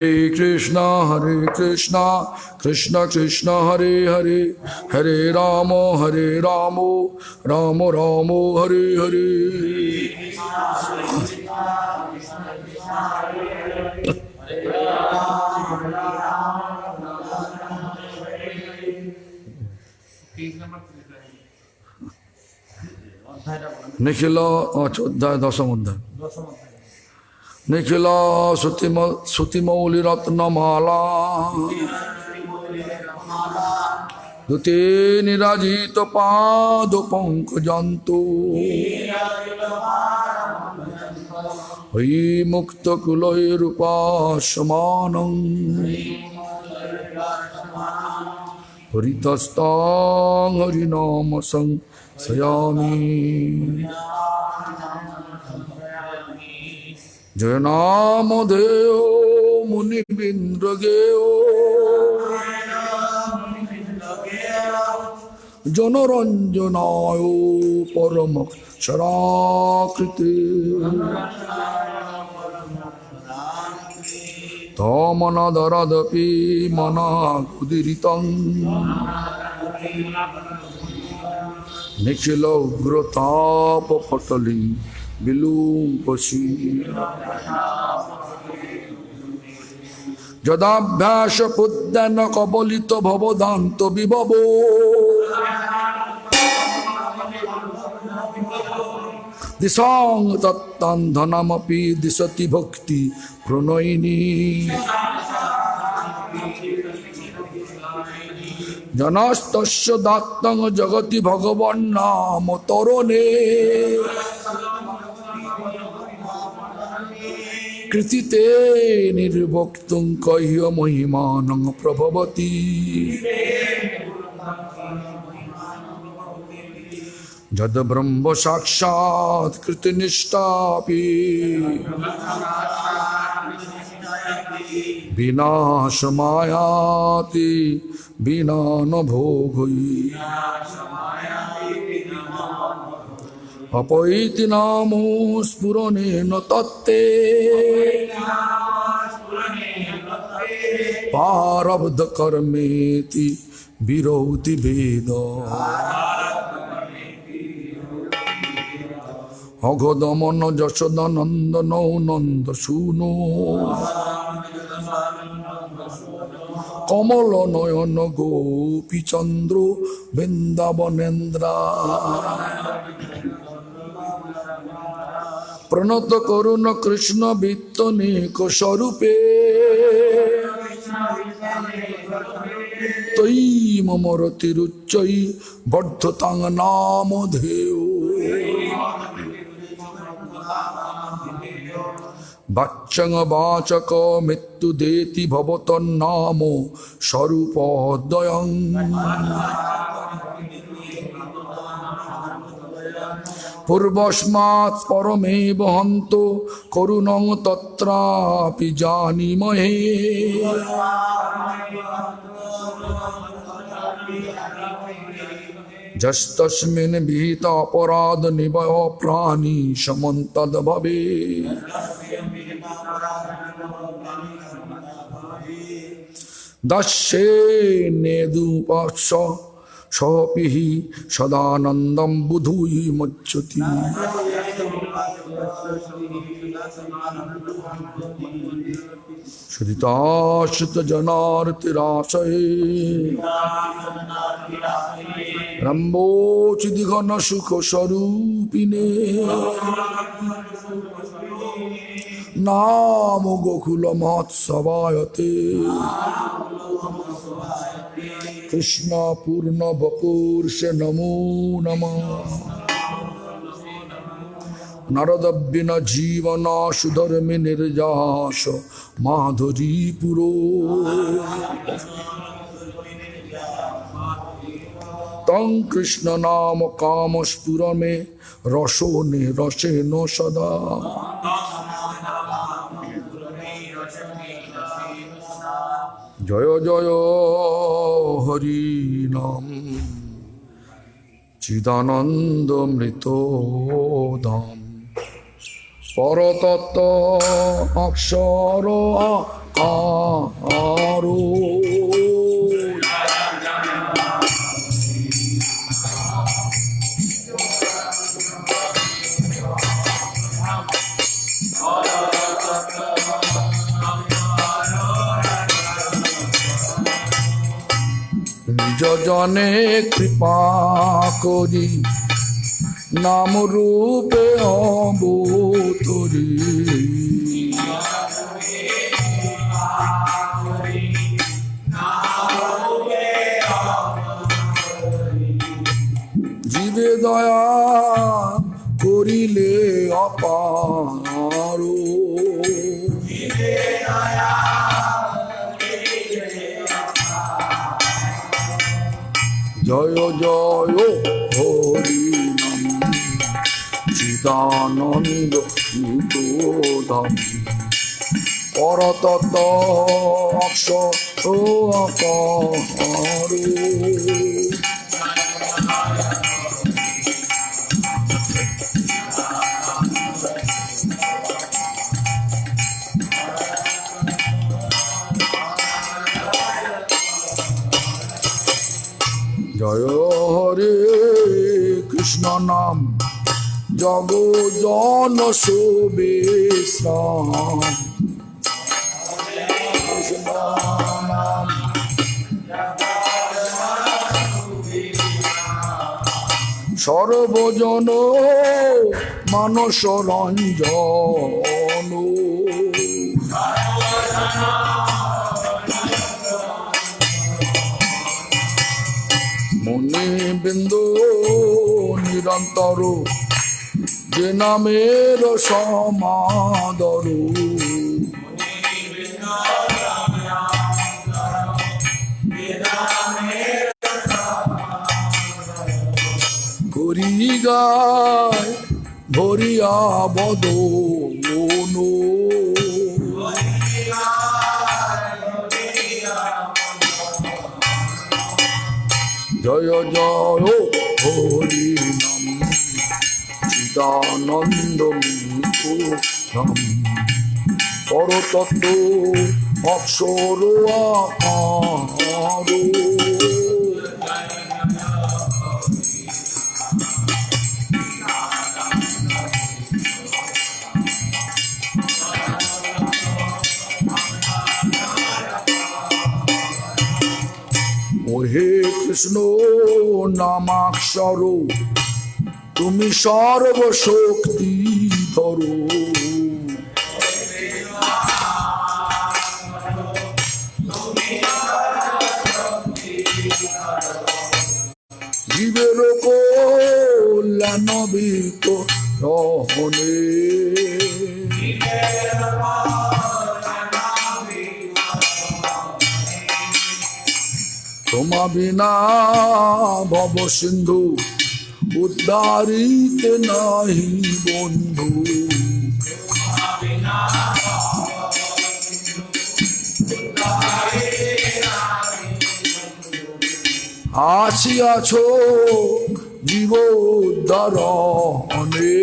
Hare Krishna, Krishna Krishna, Hare Hare, Hare Rama, Rama Rama, Hare Hare. Nikhila Chodhya Dasamundha. Nikhila Sutimauli Ratnamala Dute Nirajita Pado Pankajanto Hai Mukta Kulai Rupa Shamanam Haritastang Harinamasang Sayami Janamodeo Munibindrageo Janaranjanayo Paramak Charakriti Tamanadaradhapi Manakudiritam Nikhila Ugratapa Patali Bilum Pasi Jadabhyasha Puddana Kabalita Bhavadanto Vibhavo Disang Tattan Dhanamapi Disati Bhakti Pranoini Janastasya Dattang Jagati Bhagavan Nama Torone Kritite Nirvaktung Kahya Mahimanang Prabhavati Jad Brahma Sakshat Kritinishtapi Vinashamayati Vinana Bhogoi Apaiti Namo Spurane Natate Parabdha Karmeti Viroti Veda Agadamana Jashodananda No Nanda Suno Kamala Nayana Gopi Chandro Vrindavanendra Pranata Karuna Krishna Vittane Kosharupe Tai Mamarati Ruchai Bhattang Namadheo Bachanga Bachaka Mittu Deti Bhavatan Namo Sharupadayam Purvashmat Parame Bahanto Korunang Tatra Pijani Mahe Jastasmin Bhita Parad Nibaya Prani Shamantad Bhabe Dashe Nedu Pasha Shapihi Sadanandam Budhui Machati Shritashita Janarti Rasaye Rambo Chidigana Sukha Sarupine Namo Gokula Matsavayate Krishna Purna Bapur Se Namo Namah Naradabhina Jivana Sudharmi Nirjasha Madhuri Puro Tang Krishna Nama Kamaspurame Rasone Raseno Sada Jaya Jaya Hari Nam Chidananda Mrito Dham Paratatta Akshara আকারো। নিজ জনে কৃপা করি নাম রূপে অবতরি। জীবে দয়া করিলে অপার। জয় জয় হরি নাম চিদানন্দ নিতোধাম। পরতত্ত্ব অক্ষর আকার। জয় হরে কৃষ্ণ নাম জগ জন শোভে শ্রাম। সর্বজন মানস রঞ্জন। মুনি বিন্দু নিরন্তর যে নামের সমাদর। করি গায় ভরিয়া বদন। জয় জয় হরি নাম চিদানন্দ নিতোধাম। পরতত্ত্ব অক্ষর আকার। হে কৃষ্ণ নামাক্ষর তুমি সর্বশক্তি ধরো। জীবের কল্যাণ বিত রহনে। তোমা বিনা ভব সিন্ধু উদ্ধারিতে নাহি বন্ধু। আসিয়াছ জীব উদ্ধারণে।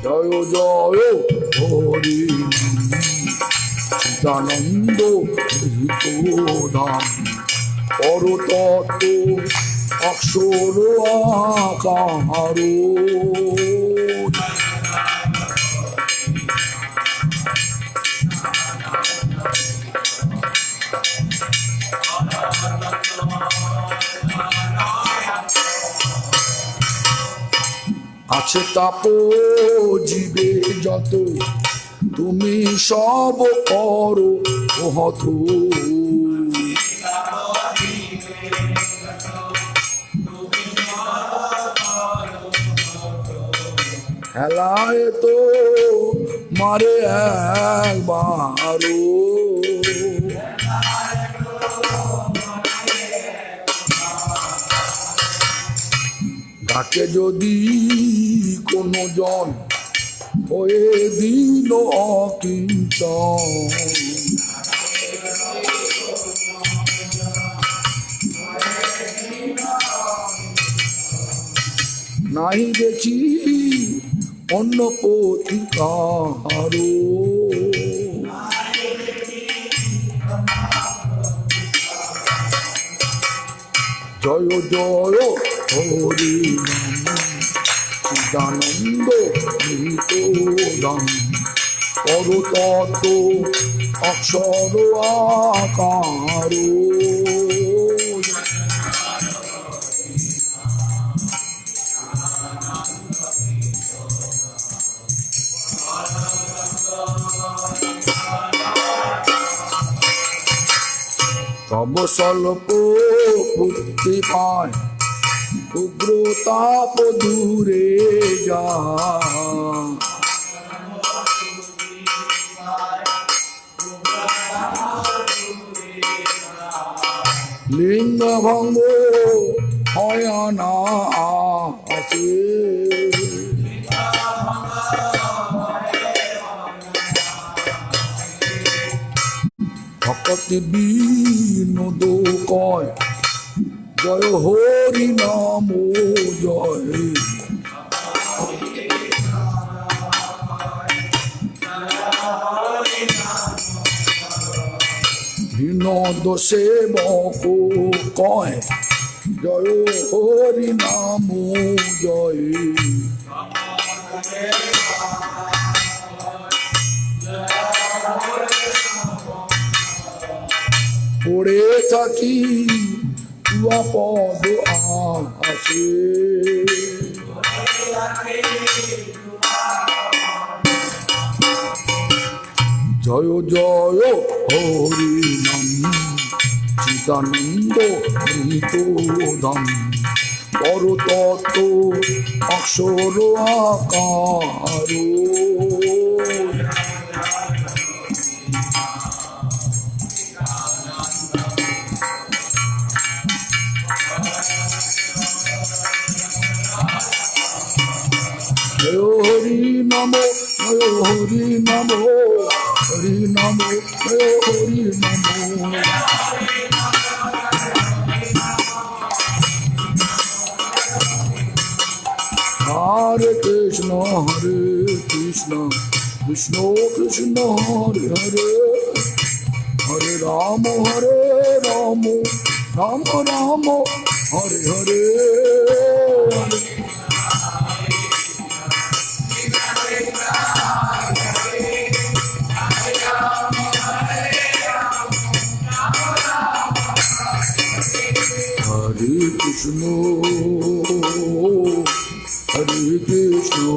জয় জয় হরি চিদানন্দ নিতোধাম। পরতত্ত্ব অক্ষর আকার। আছে তাপ জীবে যত তুমি সব করো হত। হেলায় তো মারে একবারো। ডাকে যদি কোনো জন হয়ে দিল অকিঞ্চন। নাই দেখি অন্য পথি কাহারো। জয় জয় হরি নাম চিদানন্দ নিহিত দাম পরতত্ত্ব অক্ষর আকার। তব স্বল্প ভক্তি পায় উগ্র তাপ দূরে যা। লিঙ্গ ভঙ্গ হয় না আসে। ভকতি বিনোদ কয় জয় হরি নাম জয়। বিনোদ সেবক কয় জয় হরি নাম জয়। পড়ে থাকি তুয়া পদ আসে। জয় জয় হরি নাম চিদানন্দ নিহিত ধাম পরতত্ত্ব অক্ষর আকার। হরি নাম হরি নাম হরি নাম হরি নাম। হরে Krishna Krishna Krishna Hare Hare Hare Ram Ram Ram Hare Hare. Hare Krishna, Hare Krishna,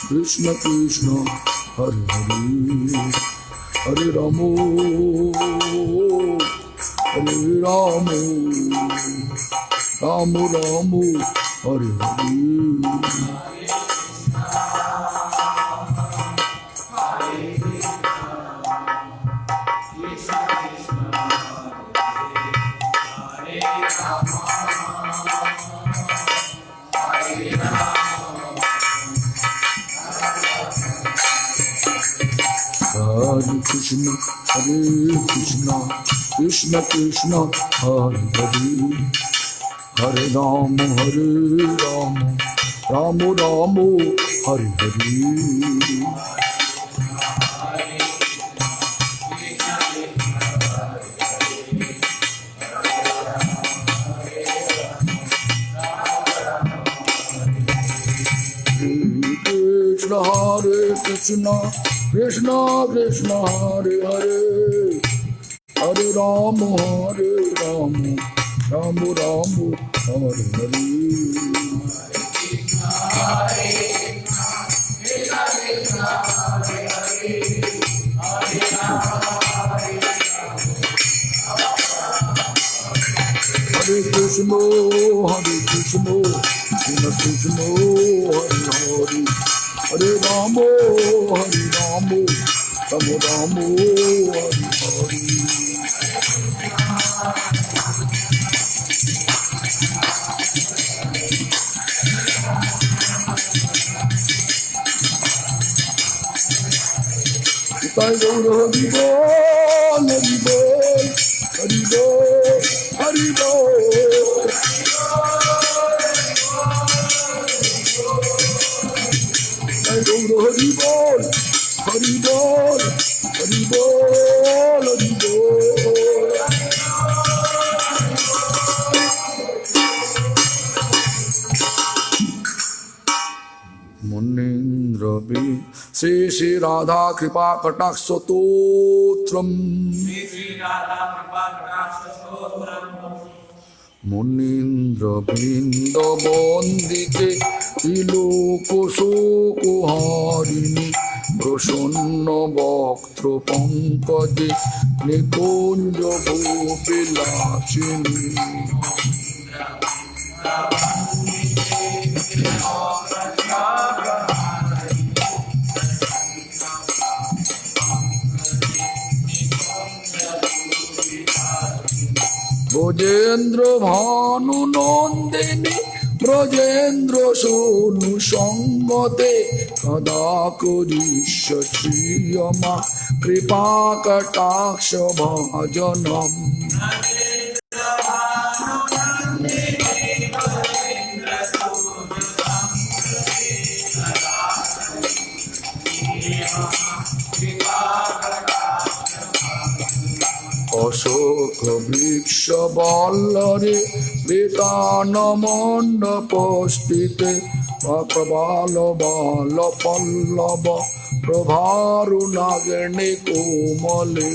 Krishna Krishna, Hare Hare, Hare Rama, Hare Rama, Rama Rama, Hare Hare. Hare Krishna, Krishna Krishna, Hare Hare, Hare Rama, Rama Rama, Hare Hare. Hare Krishna, Krishna Krishna, Hare Hare, Hare Rama, Rama Rama, Hare Hare. Hare Krishna, Krishna Krishna, Hare Hare, Hare Rama, Rama Rama, Hare Hare. Jai Gaur Hari Bol, Hari Bol, Hari Bol, Hari Bol. Gaur Hari Bol, Hari Bol, Hari Bol, Hari Bol. Munindra Bi Sri Sri Radha Kripa Katak Stotram Munindra Binda Bondite Tiloko Soko Harini Prashanna Bhaktro Pankaje Nikunja Bhupilachini Brojendra Bhanu Nandini Brojendra Sonu Sangate Kada Kurisha Shriyama Kripa Kataksha Bhajanam Ashoka Vriksha Ballare Vetana Mandapastite Prabhala Bala Pallava Prabharu Nagani Komale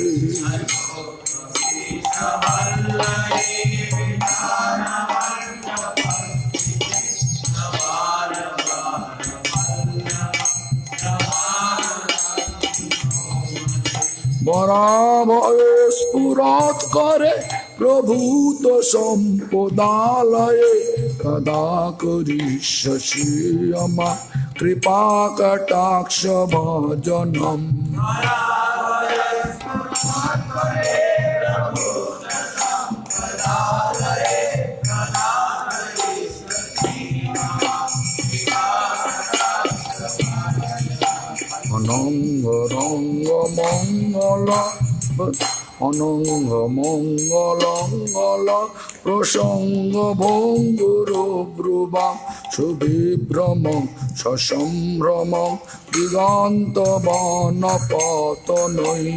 Bharabhaye Spurat Kare Prabhuta Sampodalaye Kada Kurisha Shriyama Kripa Kataksha Bhajanam Ananga Ranga Mangala Ananga Mangala Mangala Prasanga Bhanguru Brubha Shubhibramam Shashamramam Diganta Vanapatanai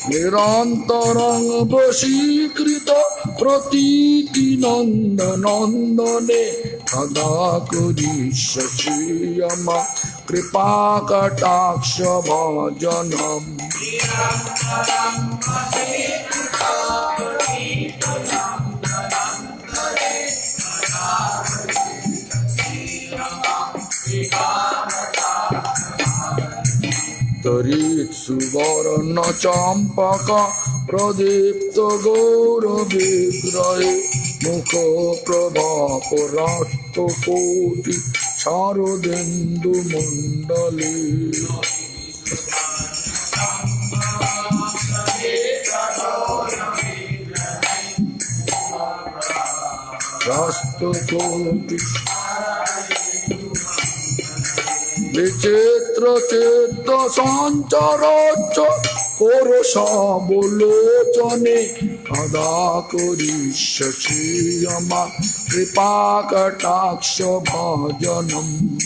Nirantarang Vashikrita Pratiti Nanda Nandane Kada Kurisha Shriyama Kripa Kataksha Bhajanam Tarit Suvarna Champaka Pradipta Gaura Vigrahe Mukha Prabha Parasto Koti Sharodendu Mandali Rasto Koti Vichitra Chitta Sancharacha Korosha Bolochane Kada Kurisha Shriyama Kripa Kataksha Bhajanam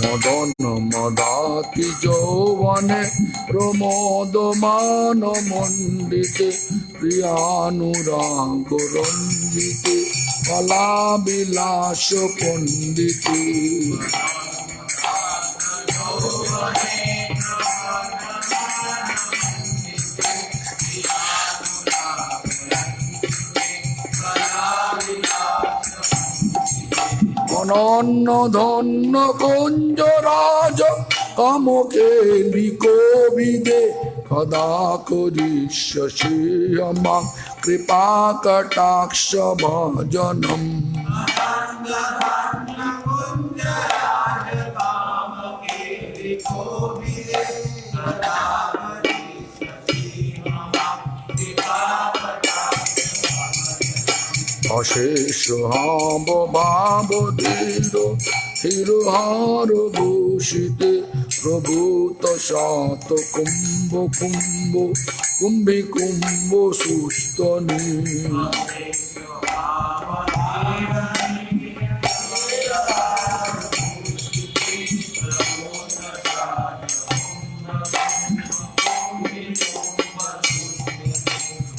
Madana Madati Jovane Pramodamana Mandite Priyanuranga Ranjite Kalabilasha Pandite Ananna Dhanna Kunja Raja Kamoke Likobide Kada Kurisha Shriyama Kripa Kataksha Bhajanam অশেষ hub ভাব ধীর হিরহার ভূষিতে প্রভূত শত কুম্ভ কুম্ভ কুম্ভি কুম্ভ সুস্তনি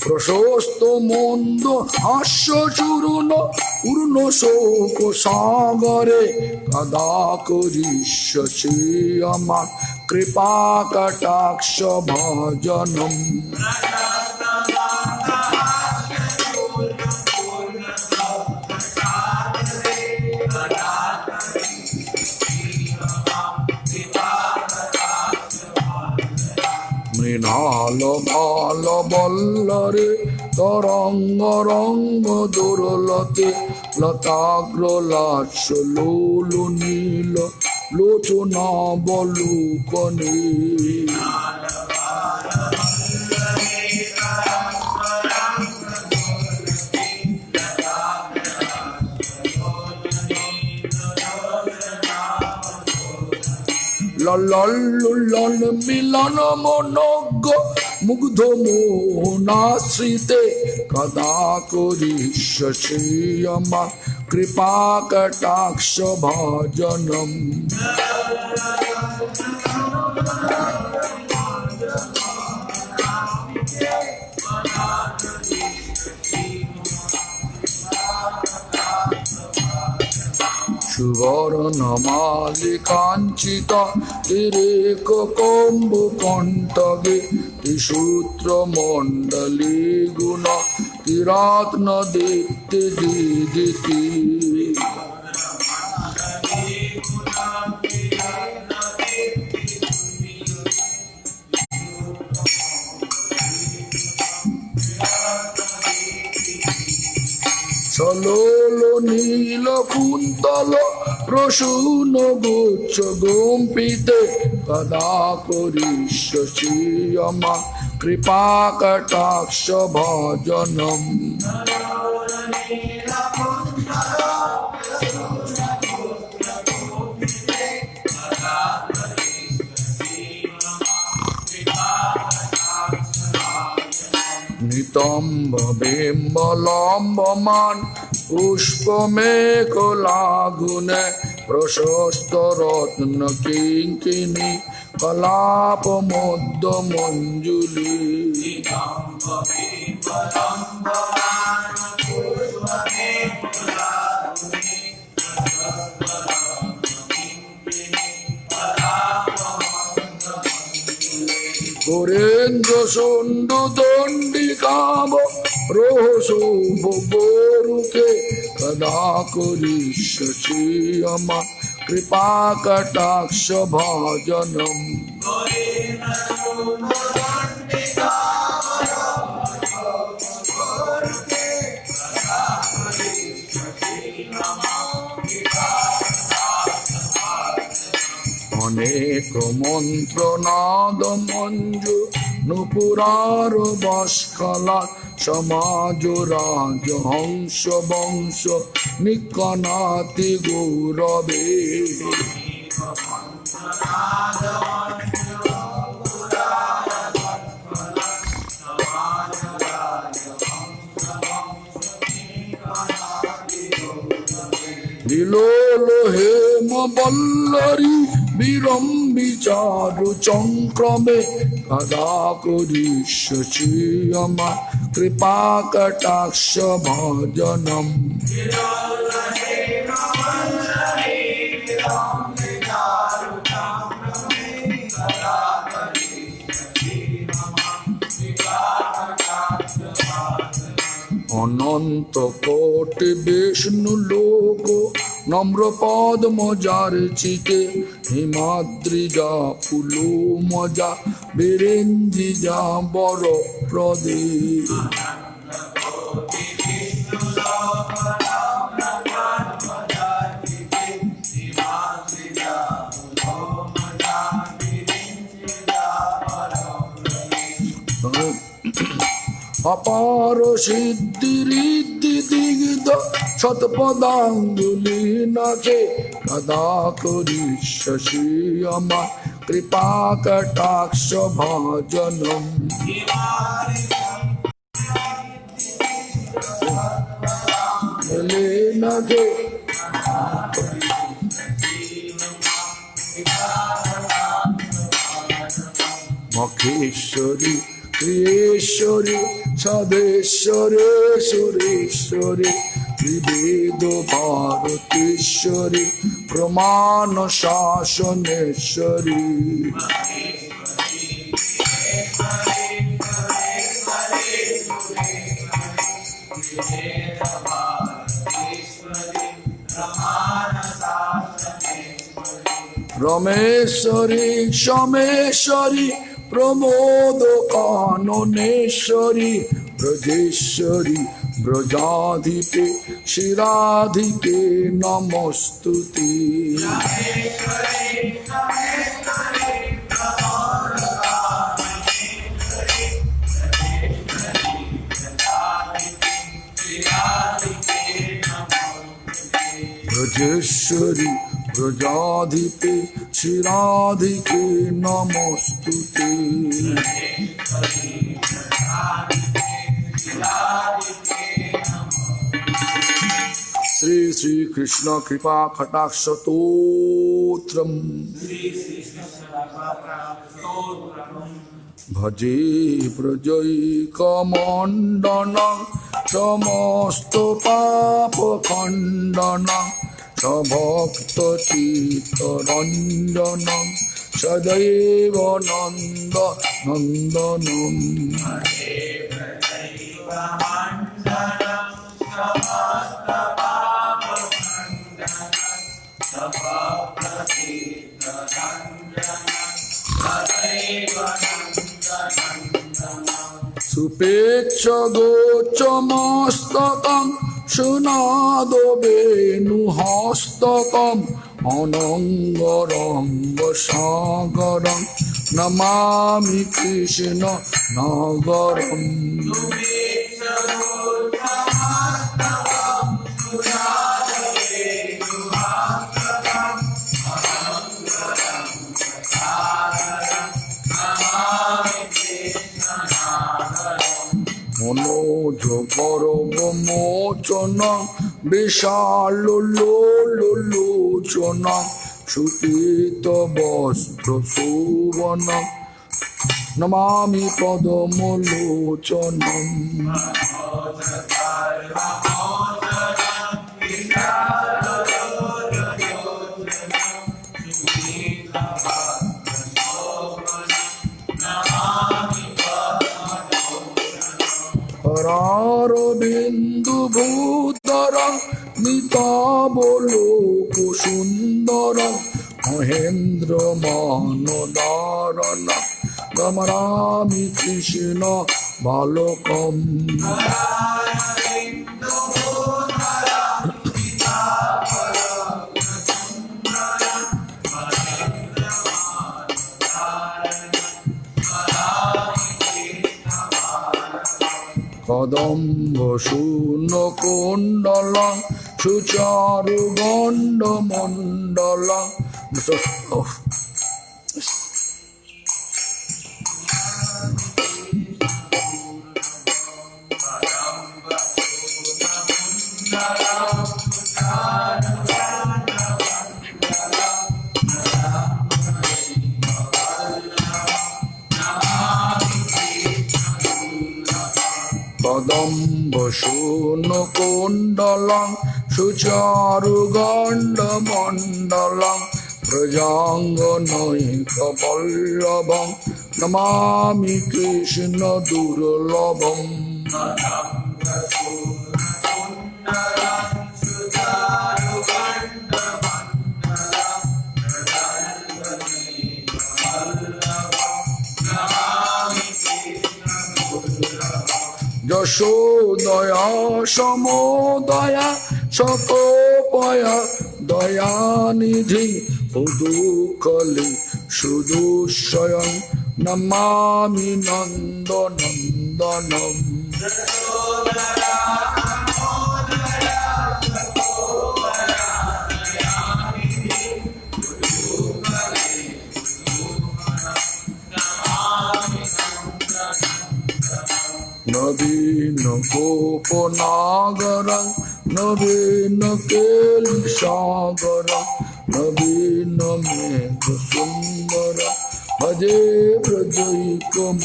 প্রশস্ত মন্দ হাস্য চূর্ণ পূর্ণ শোক সাগরে কদা করিষ্যসি আমার কৃপা কটাক্ষ ভজনম মৃণাল ভাল বল্লরে তরঙ্গ রঙ্গ দুর্লতে লতাগ্র লাস্য লোলু নীল লোচনা বলুকনে লল্লুল্লন মিলন মনজ্ঞ মুগ্ধ মোহনাশ্রিতে কদা করিষ্যসি আমার কৃপা কটাক্ষ ভজনম সুবর্ণ মালিকাঞ্চিত তিরেক কম্বু কণ্ঠগে ত্রিসূত্র মণ্ডলী গুণ তিরাত্ন দীপ্তি দিদিতি সলোল নীল কুন্তল প্রসূন গুচ্ছ গুম্পিতে কদা করিষ্যসি আমার কৃপা কটাক্ষ ভজনম নিতম্ব বিম্ব লম্বমান পুষ্পমেঘ লাগুনে প্রশস্ত রত্ন কিঙ্কিনী কলাপ মধ্য মঞ্জুলি সুরেন্দ্র সুন্দু দণ্ডিকাব রোহসুভ গোরুকে কদা করিষ্যসি আমার কৃপা কটাক্ষ ভজনম অনেক মন্ত্র নাদ মঞ্জু নুপুরার বস্কলা সমাজ রাজ হংস বংশ নিকনাতি গৌরবে বিলোল হেম বল্লরী বিরম্বিচারু চক্রমে কদা করিষ্যসি আমার কৃপা কটাক্ষ ভজনম অনন্ত কোটি বিষ্ণু লোক নম্র পদ্ম যার চিতে হিমাদ্রিজা ফুলু মজা বিরেঞ্জি যা বড় প্রদীপ অপার সিদ্ধি ঋদ্ধি স্নিগ্ধ শতপদাঙ্গুলি নাকে কদা করিষ্যসি আমার কৃপা কটাক্ষ ভাজনম নাকে মখেশ্বরী প্রিয়েশ্বরী সদেশ্বরী সুরেশ্বরী বিবেদ ভারতেশ্বরী প্রমাণ শাসনেশ্বরী রমেশ্বরী সমেশ্বরী প্রমোদ কাননেশ্বরী ব্রজেশ্বরী ব্রজাধিপে শিরাধিকে নমস্তুতে ব্রজেশ্বরী ব্রজাধিপে শিরাধিকে নমস্তুতে শ্রী শ্রী কৃষ্ণ কৃপা কটাক্ষ স্তোত্রম ভজে প্রজৈকমণ্ডন সমস্ত পাপ খণ্ডন সভক্ত চিত্তরঞ্জন সদৈব নন্দ নন্দনম সুপেচ্ছ গোচমস্তকম সুনাদ বেণু হস্তকম অনঙ্গরঙ্গ সাগরম নমামি কৃষ্ণ নগরম মনোজ পরব মোচন বিশাল লোচন সুপীত বস্ত্র শোভন নমামি পদমলোচনম হরারবিন্দু ভূধর নিতাবলোক সুন্দর মহেন্দ্র মানদারণ গমরামি কৃষ্ণ বালকম কদম্ব শূন্য কুণ্ডল সুচারু গণ্ড মণ্ডল কদম্ব শূন্য কুণ্ডল সুচারু গণ্ড মণ্ডল প্রজাঙ্গনৈক বল্লভম নমামি কৃষ্ণ দুর্লভম যশোদয়া সমোদয়া সকোপয়া দয়ানিধি উদুকলি সুদুশয়ং নমামি নন্দ নন্দনম नवीन गोपनागरं नवीन केलिसागरं नवीन मेघसुन्दरं भजे व्रजैकमन्दिरम्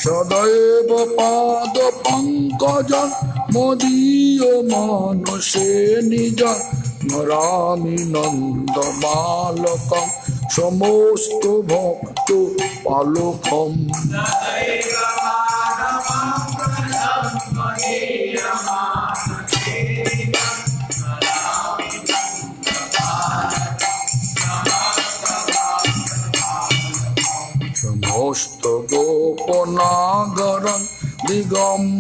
सदैव पाद पंकजं मदीयमानसे निजं स्मरामि नन्दबालकं समस्त भक्त पालकम् समस्त गोपनागरं दिगम्बुजैकमोहनं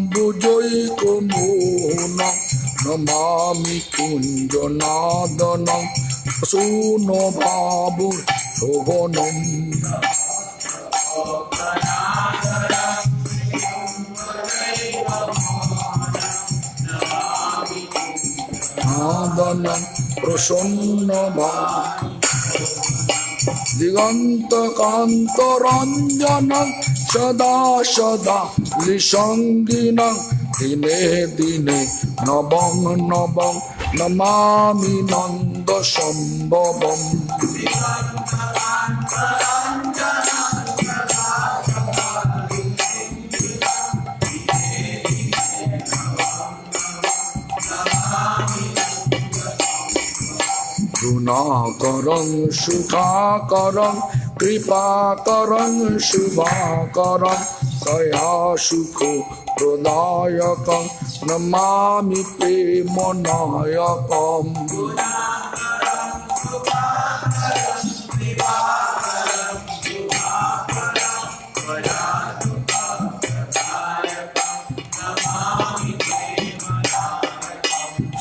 नमामि कुञ्जनादनं सूनभावशोभनम् नादनं प्रसन्नभाव दिगन्तकान्तरञ्जनं सदा सदा निसङ्गिनं दिने दिने नवं नवं नमामि नन्दसम्भवम् गुणाकरं सुखाकरं कृपाकरं शुभाकरं कया सुखो प्रदायकं नमामि प्रेमनायकम्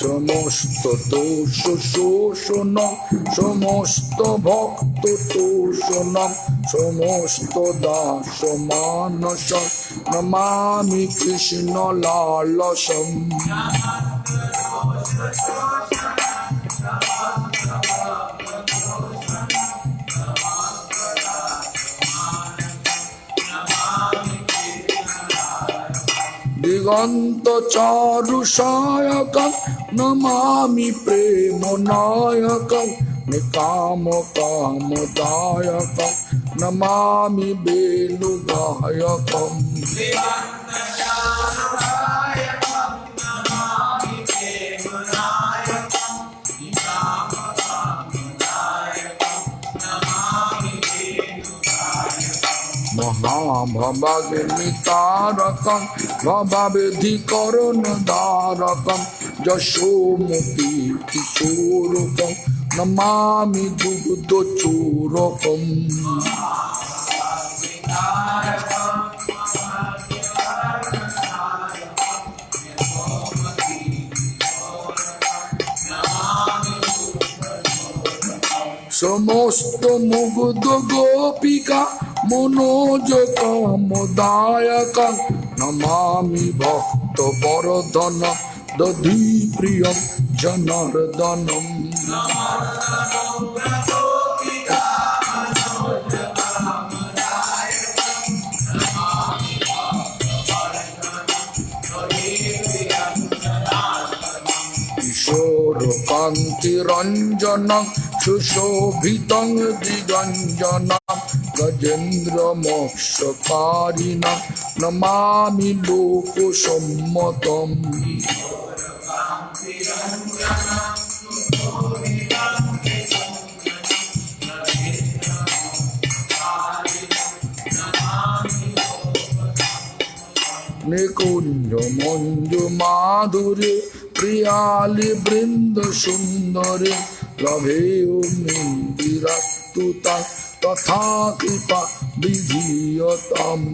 समस्त दोष शोषणं समस्त भक्त तोषणं समस्त दास मानसं नमामि कृष्ण लालसम् दिगंत चारु सायकं नमामि प्रेम नायकं निकाम कामदायकं नमामि वेणुगायकम् महाभवग्नितारकं भवविधिकरणधारकं यशोमती किशोरकं नमामि दुग्धचूरकम् समस्त मुग्ध गोपिका मनोज कामदायकं नमामि भक्त वरदन दधि प्रियं जनार्दनम् किशोर कांति रंजनं सुशोभितं दिगंजनं गजेन्द्र मोक्षकारिणं नमामि लोकसम्मतम् निकुंज मंजु माधुरी प्रियाली बृंद सुंदरी लभेयो मिंदिरस्तुता तथा कृपा विधीयताम्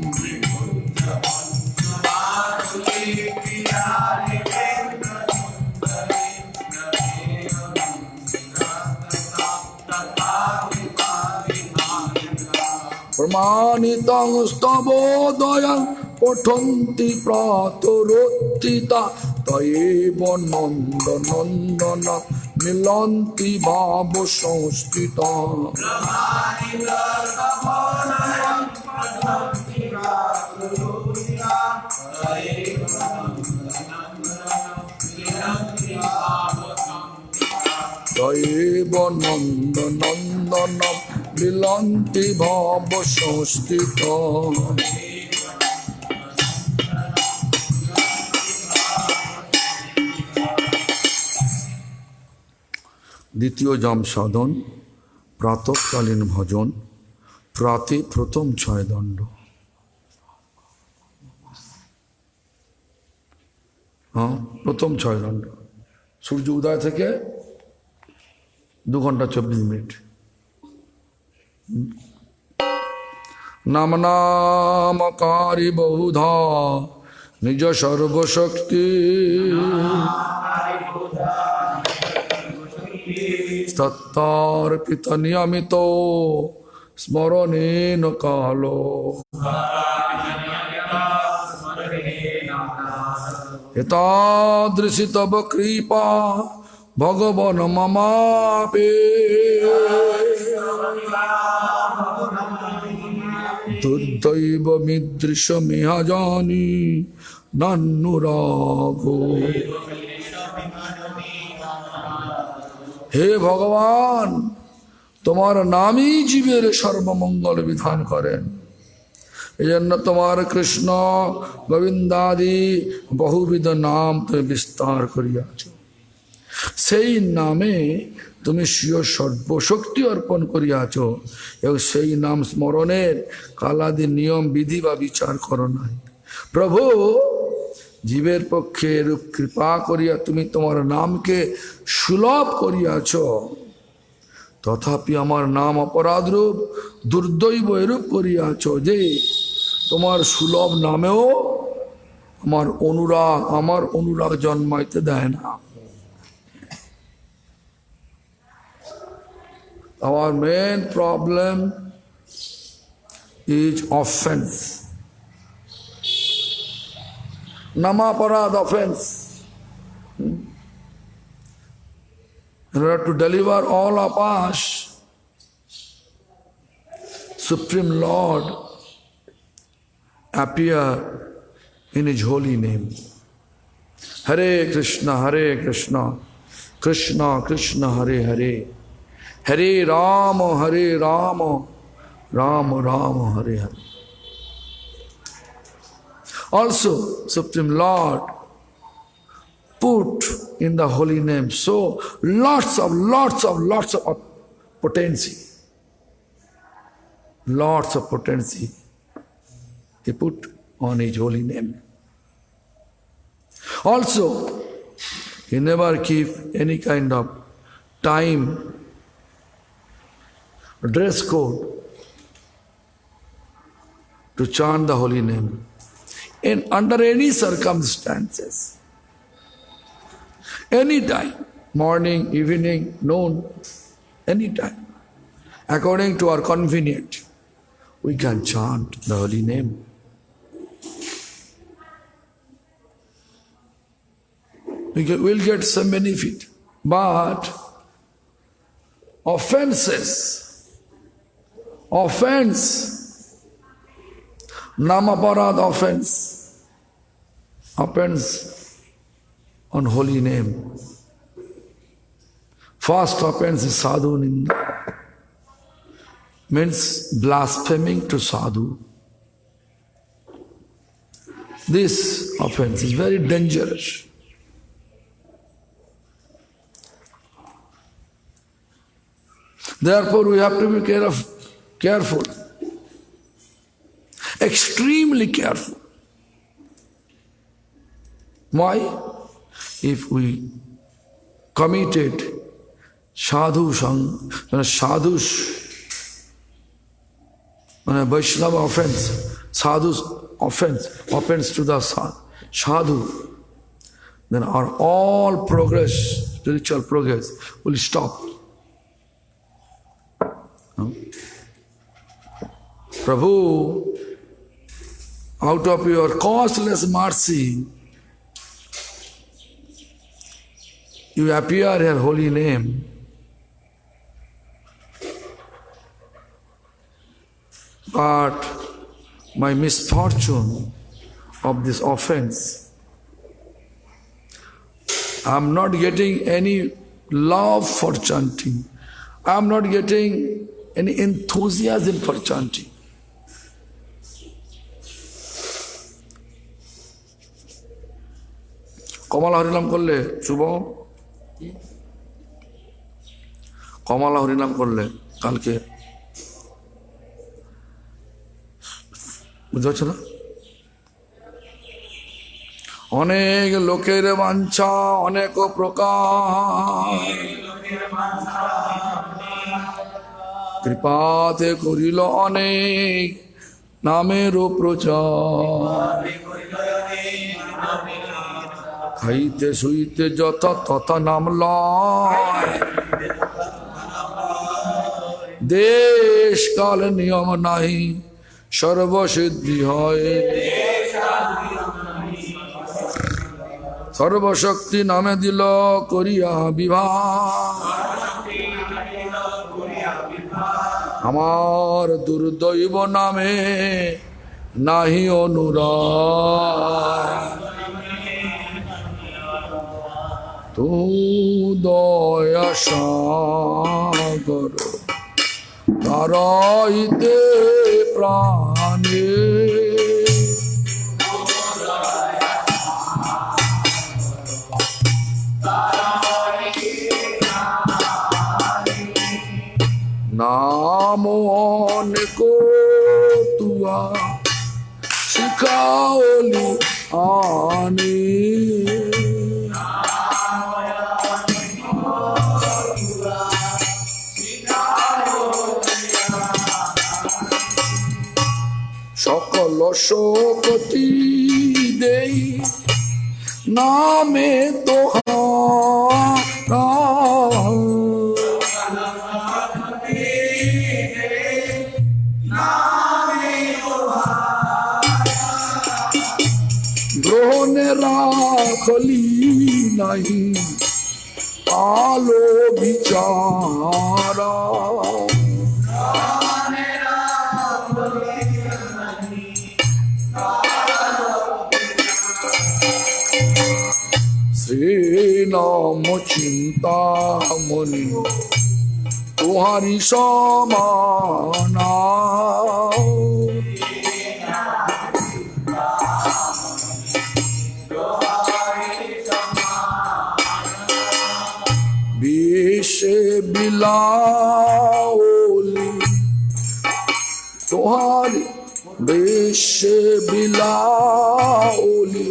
प्रमाणितं स्तवोदयं पठन्ति प्रातरोत्थिता तयेव नन्दनन्दन मिलन्ति भाव संस्थिता तयेव नन्दनन्दन मिलन्ति भाव संस्थिता দ্বিতীয় জাম সাধন প্রাতঃকালীন ভজন প্রাতে প্রথম 6 দণ্ড। হ্যাঁ, প্রথম 6 দণ্ড সূর্য উদয় থেকে 2 ঘন্টা 24 মিনিট। নাম নামকারী বহুধা নিজ সর্বশক্তি তত্তার্পিত নিয়মিত স্মরণেন কালো এতাদৃশি তব কৃপা ভগবান মমাপে তদ্দৈব মিদৃশমিহ জানি নান্নুরাগো। হে ভগবান, তোমার নামই জীবের সর্বমঙ্গল বিধান করেন। এই জন্য তোমার কৃষ্ণ গোবিন্দাদি বহুবিধ নাম তুমি বিস্তার করিয়াছ। সেই নামে তুমি স্বীয় সর্বশক্তি অর্পণ করিয়াছ এবং সেই নাম স্মরণের কালাদি নিয়ম বিধি বা বিচার করো নাই। প্রভু, জীবের পক্ষে রূপ কৃপা করিয়া তুমি তোমার নামকে সুলভ করিয়াছ, তথাপি আমার নাম অপরাধ রূপ দুর্দৈব এরূপ করিয়াছ যে তোমার সুলভ নামেও আমার অনুরাগ জন্মাইতে দেয় না। Our main problem is offense. Namaparad offense. In order to deliver all of us, Supreme Lord appear in His holy name. Hare Krishna, Krishna Krishna, Hare Hare, Hare Rama, Rama Rama, Hare Hare. Also, Supreme Lord put in the holy name so lots of potency. Lots of potency He put on His holy name. Also, He never keep any kind of time, dress code to chant the holy name. And under any circumstances, any time, morning, evening, noon, any time, according to our convenience, we can chant the holy name. We'll get some benefit, but offense, namaparad offense on holy name. First offense is sadhu ninda, means blaspheming to sadhu. This offense is very dangerous. Therefore, we have to be careful, extremely careful. Why? If we committed Vaishnava offense, sadhu's offense to the sadhu, then our all progress, spiritual progress, will stop. Prabhu, out of your causeless mercy, you appear your holy name. But my misfortune of this offense, I am not getting any love for chanting. I am not getting any enthusiasm for chanting. কমলা হরিনাম করলে শুভ, কমলা হরিনাম করলে কালকে, বুঝতে পারছো না? অনেক লোকের বাঞ্ছা অনেক প্রকার, কৃপাতে করিল অনেক নামেরও প্রচার, খাইতে শুইতে যত তত নাম লয়, দেশ কাল নিয়ম নাই সর্বসিদ্ধি হয়, সর্বশক্তি নামে দিল করিয়া বিভাগ, আমার দুর্দৈব নামে নাহি অনুরাগ, তু দয়া সাগর তারাইতে প্রাণে, নাম অনেক তুয়া শিখাওলি আনি, সকল শক্তি দেই নামে তোহারা, গ্রহণে রাখলি নাহি আলো বিচারা, শ্রী নাম চিন্তামণি তোহারি সমানা, বিশ্বে বিলাওলি তোহারি, বিশ্বে বিলাওলি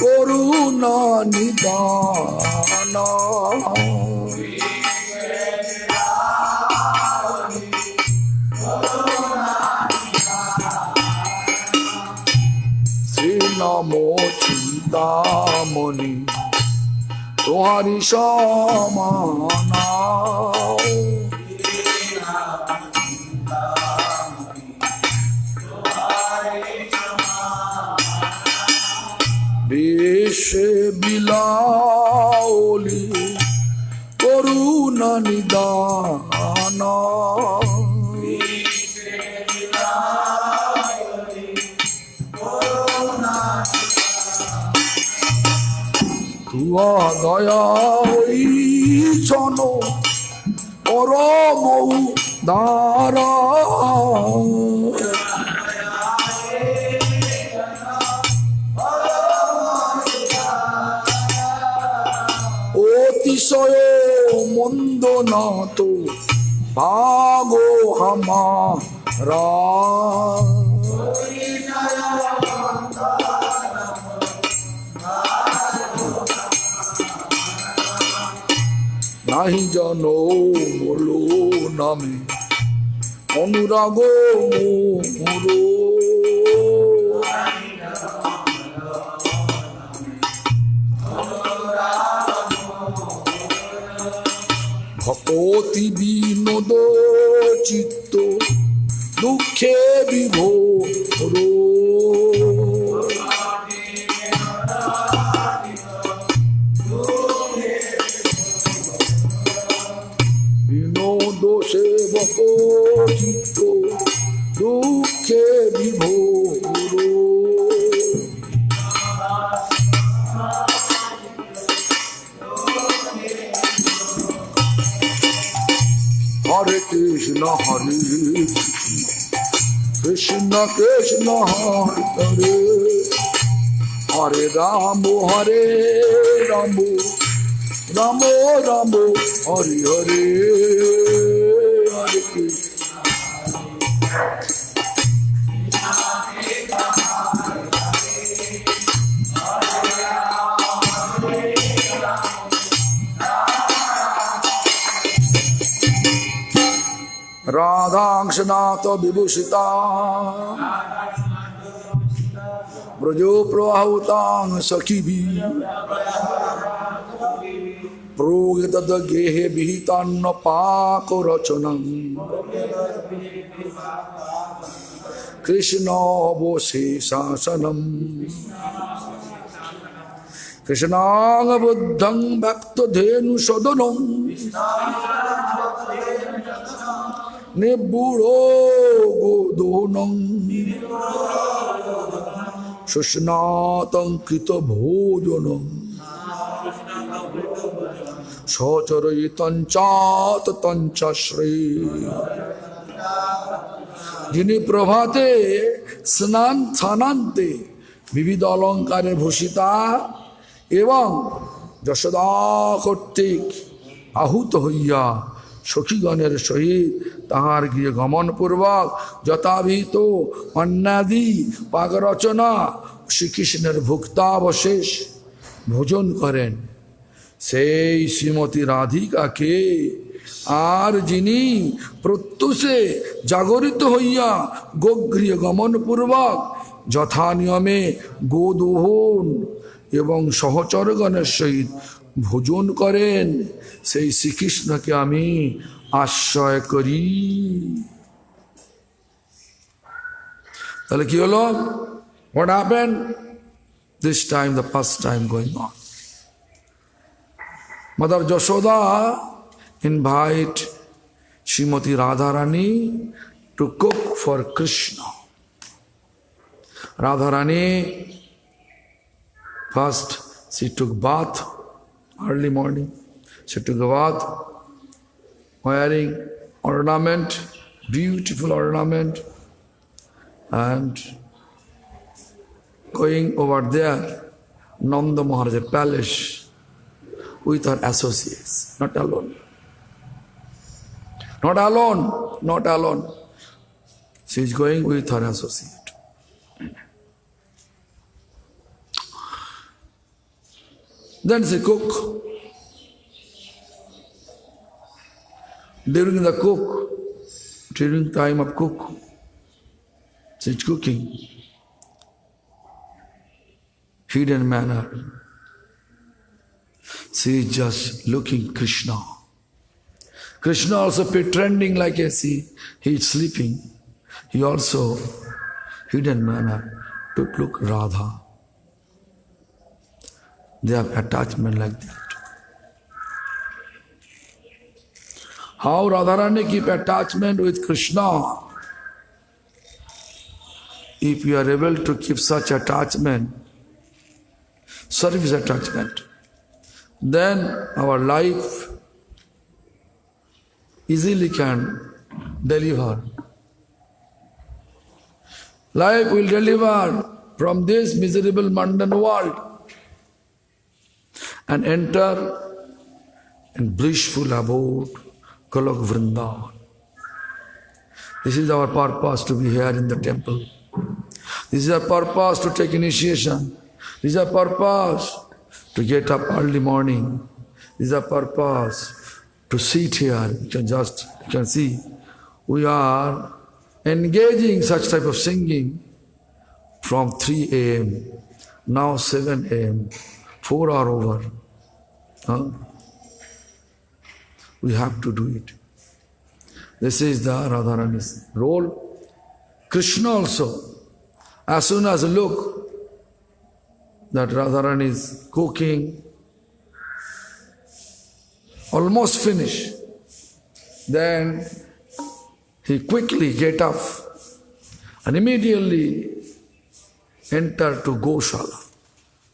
করুণা নিদান, শ্রী নাম চিন্তামণি তোহারি সমানা, বিশ্বে বিলাওলি করুণা নিদান, তুয়া দয়া হইছন পরম দ্বারা, অতিশয় মন্দ না তো ভাগো হামারা, নাহি জন বলো নামে অনুরাগ মোর, ভকতি বিনোদ চিত্ত দুঃখে Hare Krishna Krishna Hare Hare Ramo Hare Ramo Ramo Ramo Hare Hare Hare Krishna Radhakshanata Vibhushita Brajo Prahutang Sakibhi Progitad Gehe Vihitanna Pako Rachanam Krishna Bose Sasanam Krishnanga Buddhang Bhakta Dhenu Sadanam Nibburo Godonam Sushnatang Kita Bhojanam Sacharayitancha Tatancha Shri যিনি প্রভাতে স্নান স্নানান্তে বিবিধ অলঙ্কারে ভূষিতা এবং যশোদা কর্তৃক আহুত হইয়া সখীগণের সহিত তাহার গৃহে গমনপূর্বক যথাবিহিত অন্নাদি পাকরচনা শ্রীকৃষ্ণের ভুক্তাবশেষ ভোজন করেন সেই শ্রীমতী রাধিকাকে আর যিনি প্রত্যুষে জাগরিত হইয়া গোগৃহে গমনপূর্বক যথা নিয়মে গোদোহন এবং সহচরগণের সহিত ভোজন করেন সেই শ্রীকৃষ্ণকে আমি আশ্রয় করি। তাহলে কি হলো? What happened? This time the first time going on. Mother Yashoda invite Srimati Radharani to cook for Krishna. Radharani first she took bath early morning. She took a bath wearing ornament, beautiful ornament, and going over there, Nanda Maharaj's palace with her associates, not alone. Not alone, not alone. She is going with her associate. Then she cook. During time of cook, she is cooking. Hidden manner. She is just looking Krishna. Krishna also pretending like a sea. He is sleeping. He also, hidden manner, to look Radha. They have attachment like that. How Radharani keep attachment with Krishna? If you are able to keep such attachment, service attachment, then our life easily can deliver. Life will deliver from this miserable mundane world and enter in blissful abode, Golok Vrindavan. This is our purpose to be here in the temple. This is our purpose to take initiation. This is our purpose to get up early morning. This is our purpose to sit here. You can see, we are engaging such type of singing from 3 a.m. Now 7 a.m. 4 are over. We have to do it. This is the Radharani's role. Krishna also, as soon as look that Radharani is cooking, almost finished, then he quickly get up and immediately enter to Goshala.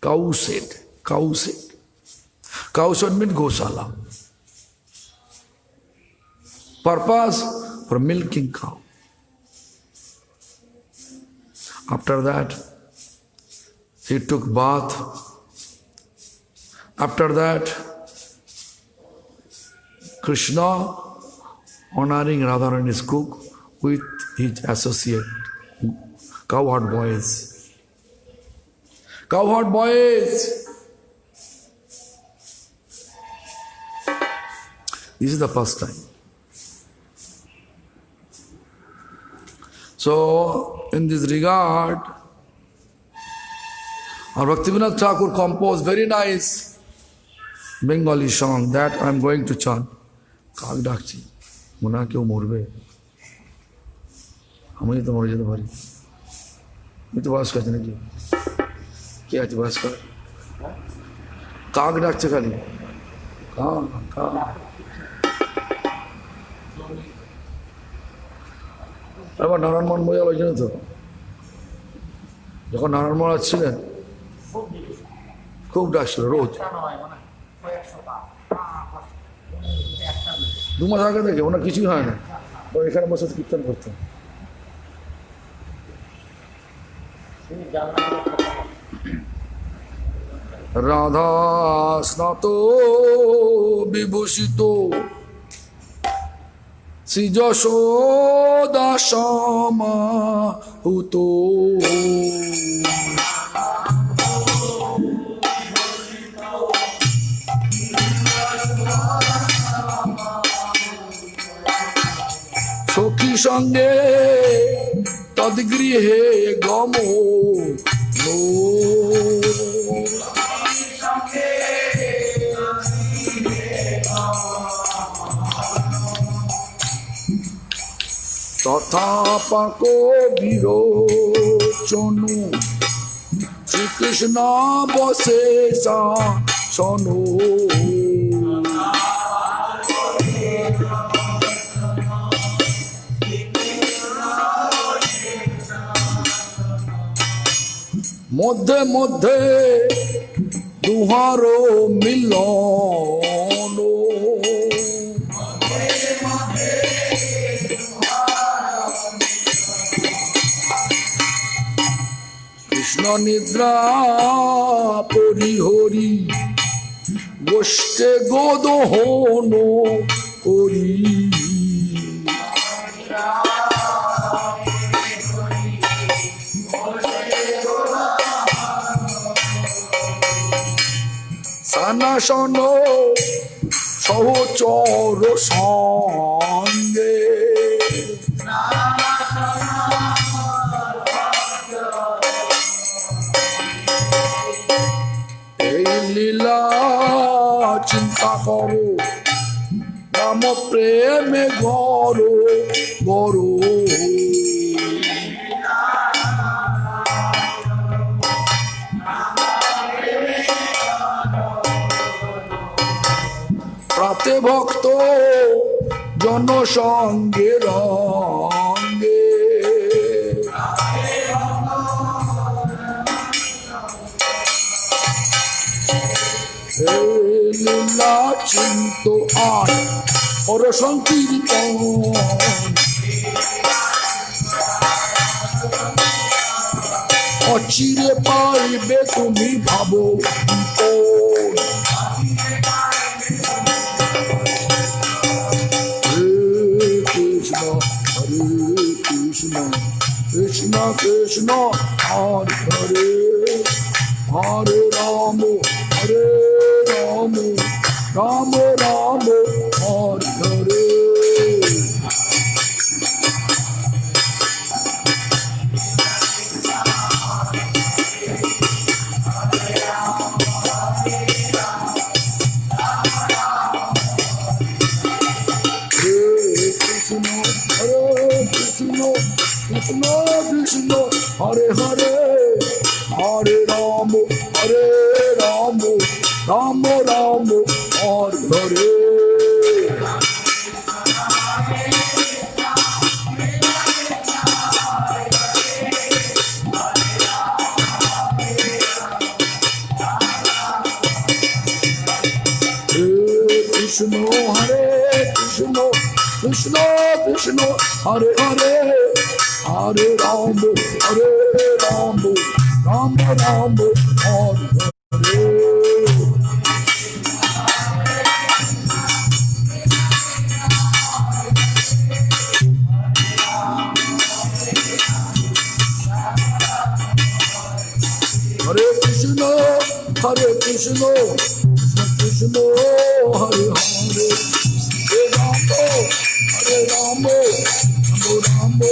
Cow shed. Cow shed means Goshala. Purpose for milking cow. After that, he took bath. After that, Krishna honoring Radharani's cook with his associate, cowherd boys. Cowherd boys! This is the first time. So, in this regard, our Bhaktivinoda Thakur composed very nice Bengali song that I am going to chant. Kaak dakchi, mona kyo morbe. Ami to mor jete pari. Ami to bas karche naki. Ki ache bas kar? Kaak dakche khali. Kaak. আবার নারায়ণমোহন বই আলোচনা তো যখন নারায়ণমোহন আসছিলেন খুব ডাকছিল রোজ 2 মাস আগে থেকে ওনার কিছুই হয় না ও এখানে বসে কীর্তন করতেন রাধা স্নাত বিভূষিত শ্রী যশোদা সমাহুত সখী সঙ্গে তদ্গৃহে গম তথা পাক বিরোচনু শ্রীকৃষ্ণ বসে শোনো মধ্যে মধ্যে দুহারো মিলন কৃষ্ণ নিদ্রা পরিহরি গোষ্ঠে গোদহন করি সানাসন সহচর সঙ্গে এই লীলা চিন্তা করো রাম প্রেমে গরো গরো প্রাতে ভক্ত জনসঙ্গে রঙ্গে লীলা চিন্ত আর হর সংকীর্তন অচিরে পাইবে তুমি ভাবো কৃষ্ণ কৃষ্ণ হরে হরে হরে রাম রাম রাম হরে হরে কৃষ্ণ কৃষ্ণ হরে হরে হরে রাম রাম রাম হরে হরে কৃষ্ণ হরে Krishna Krishna Krishna, Hare Hare, Hare Ram, Hare Ram, Ram Ram, Hare Hare. Hare Krishna, Hare Krishna, Krishna Krishna, Hare Hare, Hare Rama, Hare Rama, Rama Rama,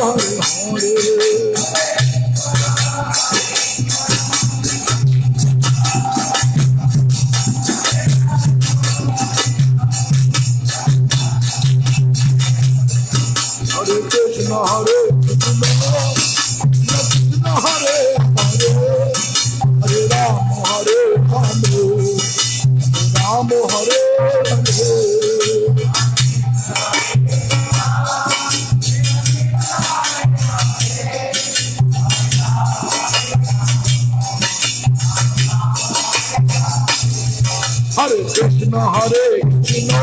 Hare Hare. Hare Krishna, Hare Krishna, Krishna Hare Hare, Hare Rama, Hare Rama, Rama Hare Hare. Hare Krishna, Hare Krishna,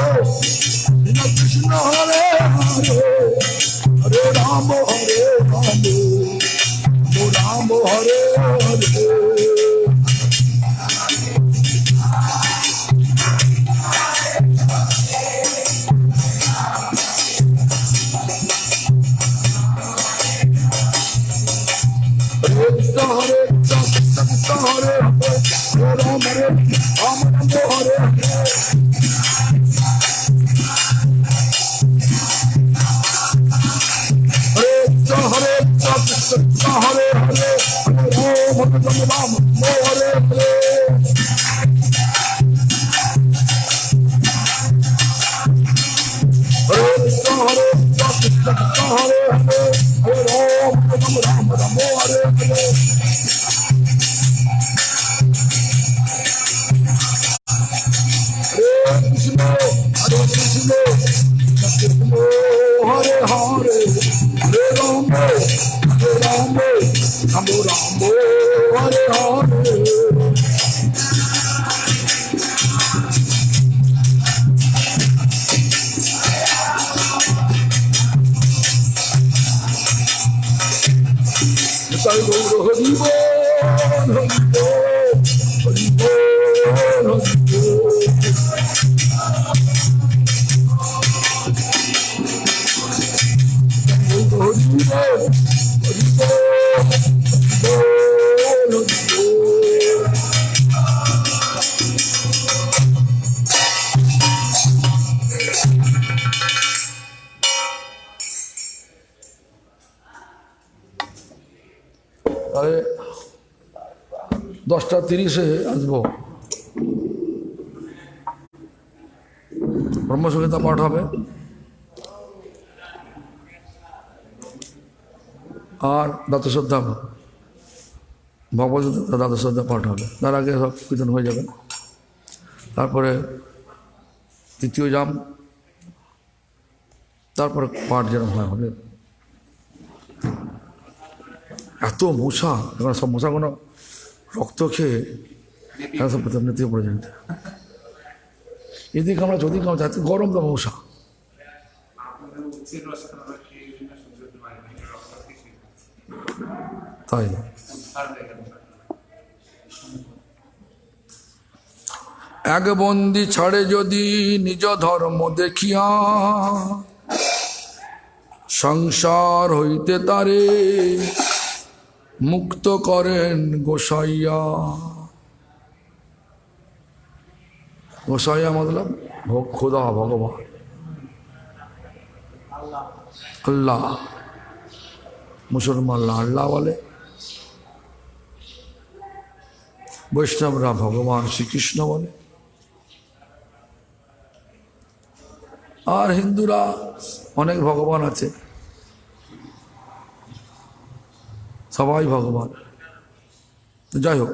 Krishna Krishna, Hare Hare, Hare Rama, Hare Rama, Rama Hare Hare. Hare Krishna, Hare Krishna, Krishna Krishna, Hare Hare, Hare Rama, Hare Rama, Rama Hare Hare. Hare Krishna, Hare Krishna, Krishna Krishna, Hare Hare, Hare Rama, Hare Rama, Hare Hare. Hare Krishna, Hare Krishna, Krishna Krishna, Hare Hare, Hare Rama, Rama Rama, Hare Hare. Hare Krishna, Hare Krishna, Krishna Hare Hare, Hare Rama, Hare Rama, Rama Rama, Hare Hare. Sai Gaur Hari Bol, Hari Bol, Hari Bol, Hari Bol. তাহলে 10:30 আসবো, ব্রহ্মসংহিতা পাঠ হবে, আর দ্বাদশোধ্যা ভগবত দ্বাদশোধ্যা পাঠ হবে। তার আগে সব কীর্তন হয়ে যাবে। তারপরে তৃতীয় জাম, তারপরে পাঠ যেরকম হয় হবে। এত মশা, এখন সব মশাগুলো রক্ত খেয়ে সব নেতিয়ে পড়ে যায়। এদিকে আমরা যদি কামড়া এত গরম তো মশা। তাই এক বন্দি ছাড়ে যদি নিজ ধর্ম দেখিয়া, সংসার হইতে তারে মুক্ত করেন গোসাইয়া। গোসাইয়া মতলব খোদা, ভগবান, আল্লাহ। মুসলমানরা আল্লাহ বলে, বৈষ্ণবরা ভগবান শ্রীকৃষ্ণ বলে, আর হিন্দুরা অনেক ভগবান আছে, সবাই ভগবান। যাই হোক,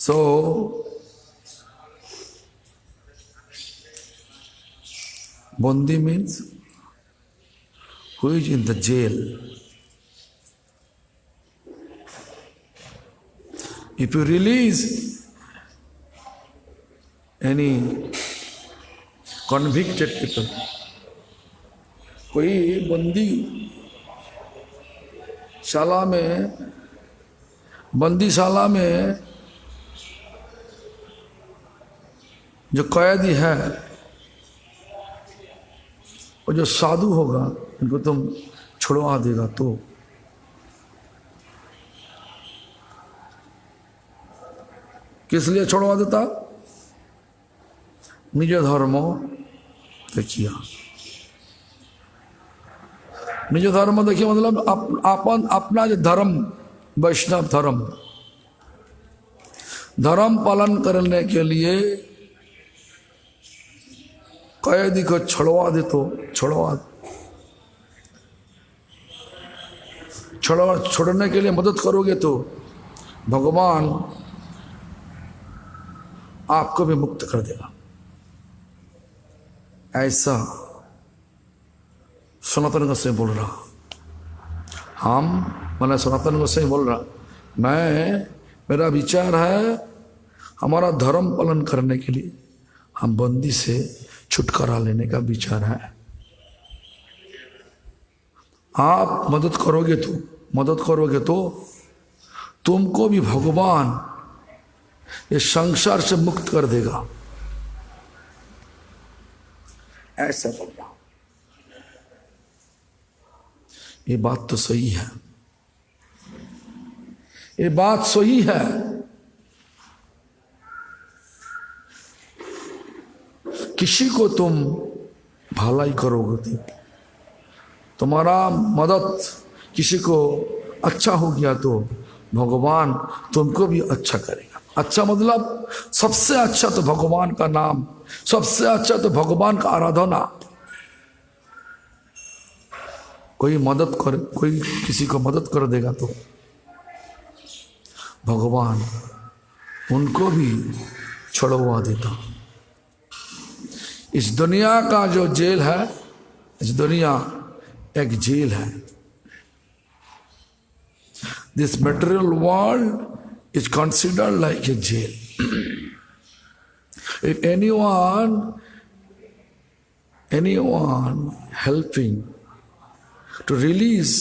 সো বন্দি means who is in the jail. If you release any convicted people, कोई बंदी शाला में जो कैदी है, वो जो साधु होगा इनको तुम छुड़वा देगा तो किस लिए छुड़वा देता? निज धर्म देखिए, निज धर्म देखिए मतलब अपना जो धर्म, वैष्णव धर्म पालन करने के लिए कैदी को छुड़वा दे तो छोड़ने के लिए मदद करोगे तो भगवान आपको भी मुक्त कर देगा। ऐसा सनातन गोसाई बोल रहा, मैंने सनातन गोसाई बोल रहा, मेरा विचार है हमारा धर्म पालन करने के लिए हम बंदी से छुटकारा लेने का विचार है। आप मदद करोगे तो तुमको भी भगवान इस संसार से मुक्त कर देगा। ऐसा बोल रहा, ये बात तो सही है, ये बात सही है। किसी को तुम भलाई करोगे, तुम्हारा मदद किसी को अच्छा हो गया तो भगवान तुमको भी अच्छा करेगा। अच्छा मतलब सबसे अच्छा तो भगवान का नाम, सबसे अच्छा तो भगवान का आराधना। कोई किसी को मदद कर देगा तो भगवान उनको भी छुड़वा देता। इस दुनिया का जो जेल है, इस दुनिया एक जेल है। This material world is considered like a jail. If anyone helping to release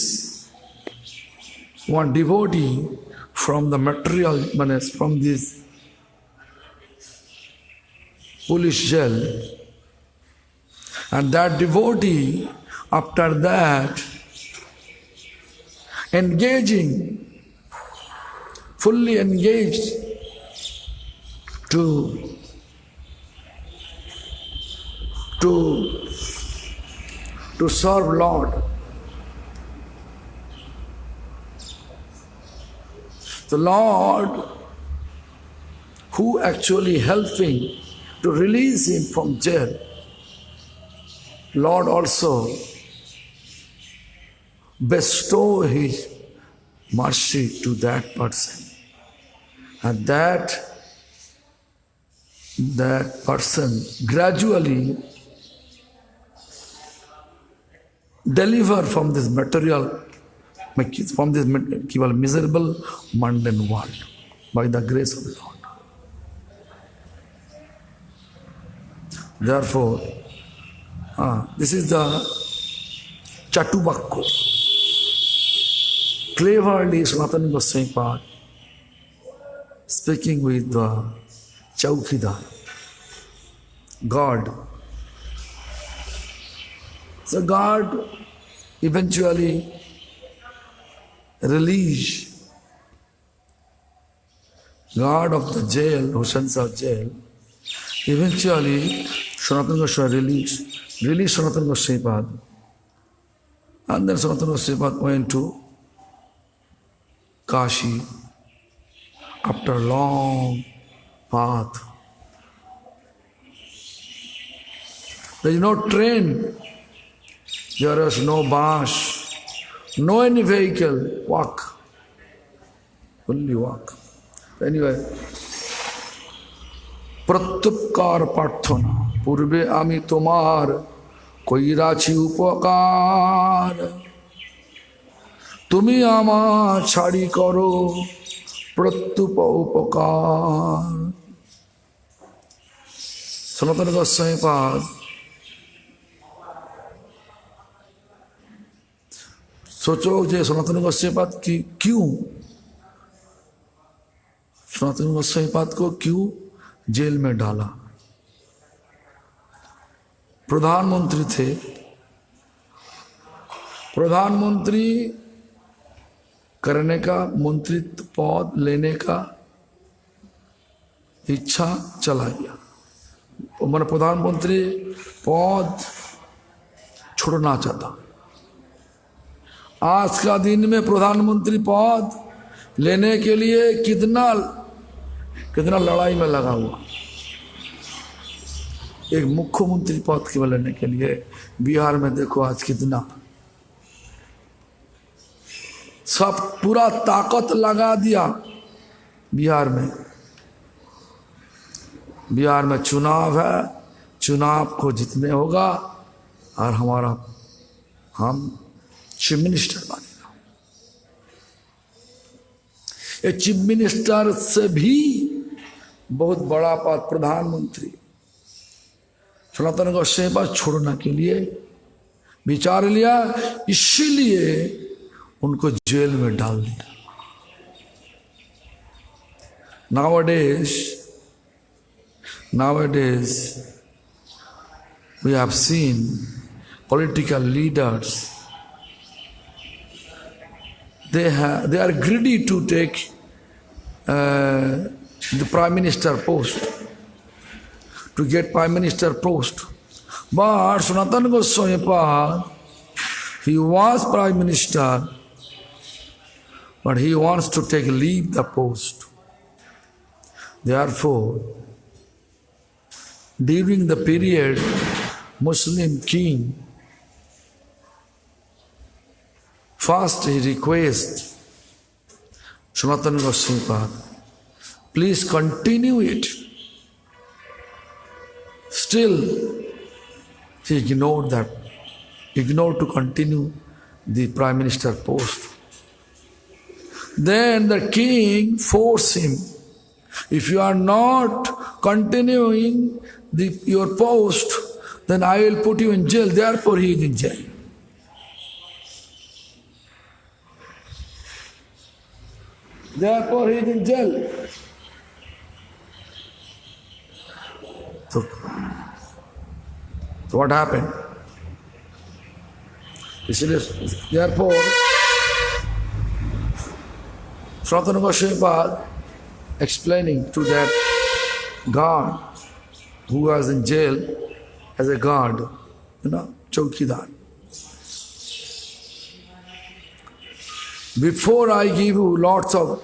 one devotee from the material, from this foolish jail, and that devotee after that fully engaged to serve Lord. The Lord who actually helping to release him from jail, Lord also bestow his mercy to that person, and that person gradually deliver from this material, from this miserable mundane world by the grace of the Lord. Therefore, this is the Chatubakko. Cleverly, Sanatana Goswami Pad speaking with the Chaukidar, God. So God eventually released God of the jail, oceans of jail. Eventually, Sanatana Goswami released Sanatana Goswami Pad. And then Sanatana Goswami Pad went to Kashi after a long path. There is no train, there is no bus, no any vehicle, walk, only walk. Anyway, প্রত্যুপকার প্রার্থনা পূর্বে আমি তোমার কইরাছি উপকার, তুমি আমার ছাড়ি করো প্রত্যুপ উপকার। সনাতন গোস্বামী পাদ सोचो जे सनातन गोस्वामीपाद की क्यों, सनातन गोस्वामीपाद को क्यों जेल में डाला? प्रधानमंत्री थे, प्रधानमंत्री करने का, मंत्रित्व पद लेने का इच्छा चला गया, मैंने प्रधानमंत्री पद छोड़ना चाहता। आज का दिन में प्रधानमंत्री पद लेने के लिए कितना लड़ाई में लगा हुआ। एक मुख्यमंत्री पद के लेने के लिए बिहार में देखो आज कितना सब पूरा ताकत लगा दिया बिहार में। बिहार में चुनाव है, चुनाव को जीतने होगा और हम चीफ मिनिस्टर बनेगा। ये चीफ मिनिस्टर से भी बहुत बड़ा पद प्रधानमंत्री सनातन गोस्वामीपाद छोड़ने के लिए विचार लिया, इसीलिए उनको जेल में डाल दिया। Nowadays we have seen political leaders, they are greedy to take the prime minister post, to get prime minister post. But Sanatana Goswamipad, he was prime minister, but he wants to leave the post. Therefore, during the period Muslim king, first he requests Sanatana Goswamipad, please continue it. Still, he ignored to continue the prime minister post. Then the king forced him, if you are not continuing your post, then I will put you in jail. Therefore he is in jail. Therefore he is in jail. So what happened? Therefore, Sanatana Goswamipad explaining to that guard who was in jail as a guard, Chowkidar. Before I give you lots of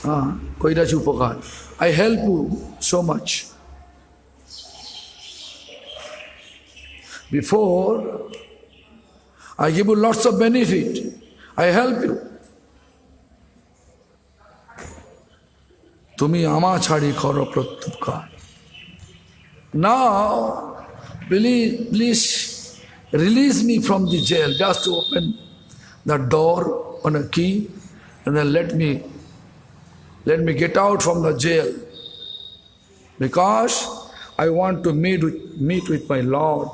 Koirachi Upakar, I help you so much. Before I give you lots of benefit, I help you. Tumi ama chhadi karo pratyupkar. Now, please release me from the jail. Just open the door on a key and then let me get out from the jail. Because I want to meet with my Lord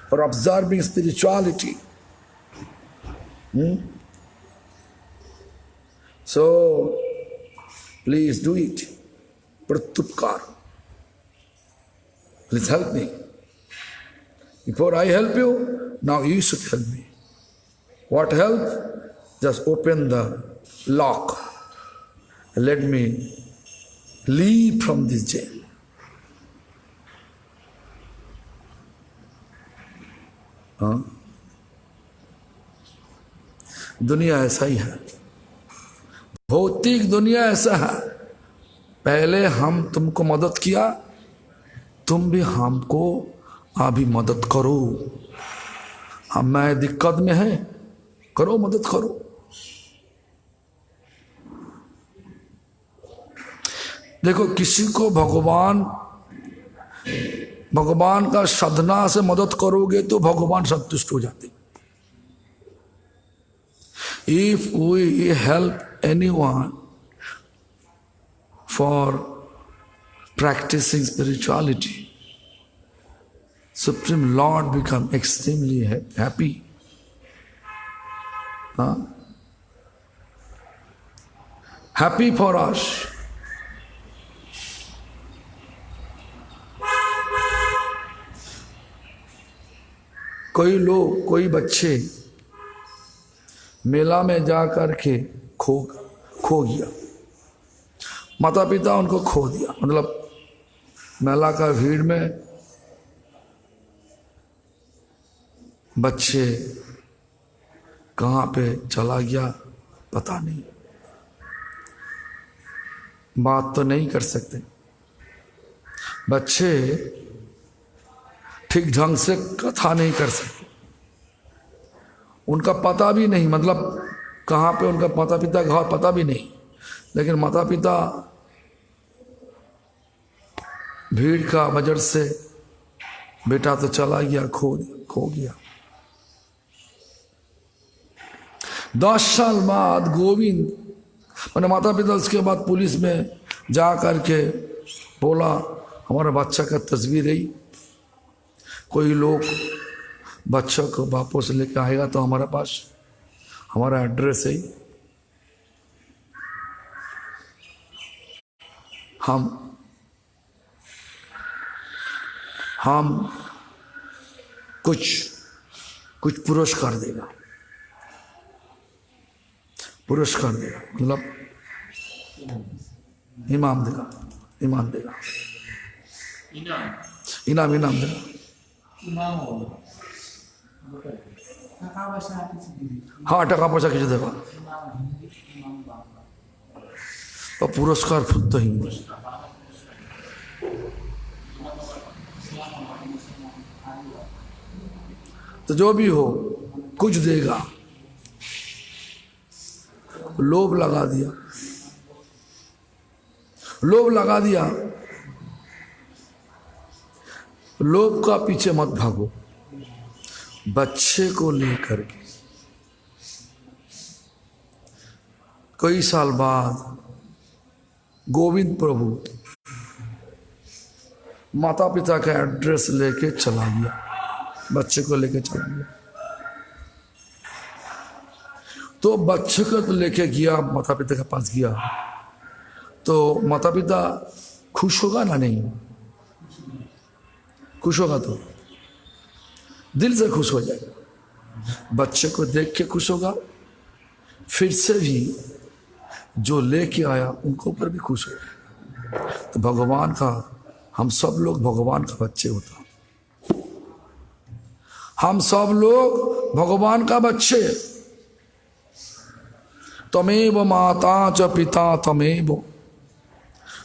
for observing spirituality. So, please do it. Pratyupkar. Please help me. Before I help you, now you should help me. What help? Just open the lock. Let me leave from this jail. दुनिया ऐसा ही है, भौतिक दुनिया ऐसा है। पहले हम तुमको मदद किया, तुम भी हमको अभी मदद करो। हम मैं दिक्कत में है, करो मदद करो। देखो किसी को भगवान का साधना से मदद करोगे तो भगवान संतुष्ट हो जाते। If we help anyone for practicing spirituality, Supreme Lord become extremely happy. हाँ, हैप्पी फॉर अस। कोई लोग, कोई बच्चे मेला में जा कर के खो गया, माता पिता उनको खो दिया, मतलब मेला का भीड़ में बच्चे कहाँ पे चला गया पता नहीं, बात तो नहीं कर सकते, बच्चे ठीक ढंग से कथा नहीं कर सकते, उनका पता भी नहीं, मतलब कहाँ पे उनका माता पिता घर पता भी नहीं, लेकिन माता पिता भीड़ का वजह से बेटा तो चला गया, खो गया। 10 साल बाद गोविंद, मैंने माता पिता उसके बाद पुलिस में जा करके बोला हमारा बच्चा का तस्वीर है, कोई लोग बच्चों को वापस लेके आएगा तो हमारे पास हमारा एड्रेस है, हम कुछ पुरस्कार देगा, मतलब इनाम देगा, इनाम देगा। हाँ, टाका पैसा किसी देगा और पुरस्कार फुट ही। तो जो भी हो कुछ देगा, लोभ लगा दिया, लोभ का पीछे मत भागो, बच्चे को लेकर के। कई साल बाद गोविंद प्रभु माता पिता का एड्रेस लेके चला गया, बच्चे को लेके चला गया। तो बच्चे को तो लेके गया, माता पिता के पास गया, तो माता पिता खुश होगा ना? नहीं खुश होगा, तो दिल से खुश हो जाएगा, बच्चे को देख के खुश होगा, फिर से भी जो लेके आया उनको ऊपर भी खुश हो जाएगा। तो भगवान का, हम सब लोग भगवान का बच्चे होता, हम सब लोग भगवान का बच्चे। तमेव माता च पिता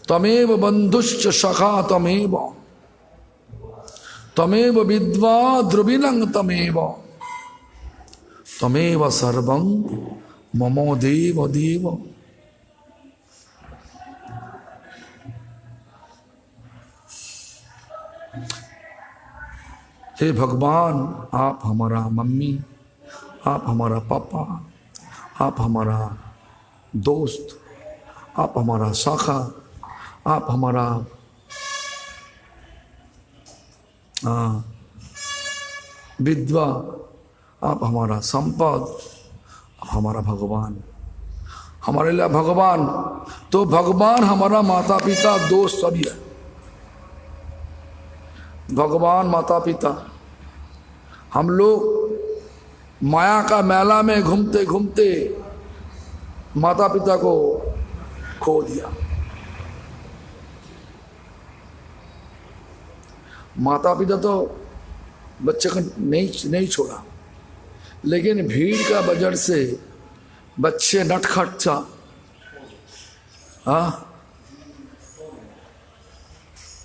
तमेव बंधुश्च सखा तमेव विद्वा द्रविणं तमेव सर्वं ममो देव देव। हे भगवान, आप हमारा मम्मी, आप हमारा पापा, आप हमारा दोस्त, आप हमारा शाखा, आप हमारा विद्वा, आप हमारा संपद, आप हमारा भगवान, हमारे लिए भगवान। तो भगवान हमारा माता पिता दोस्त सभी है। भगवान माता पिता, हम लोग माया का मेला में घूमते घूमते माता पिता को खो दिया। माता पिता तो बच्चे को नहीं छोड़ा, लेकिन भीड़ का वजह से बच्चे नटखट था,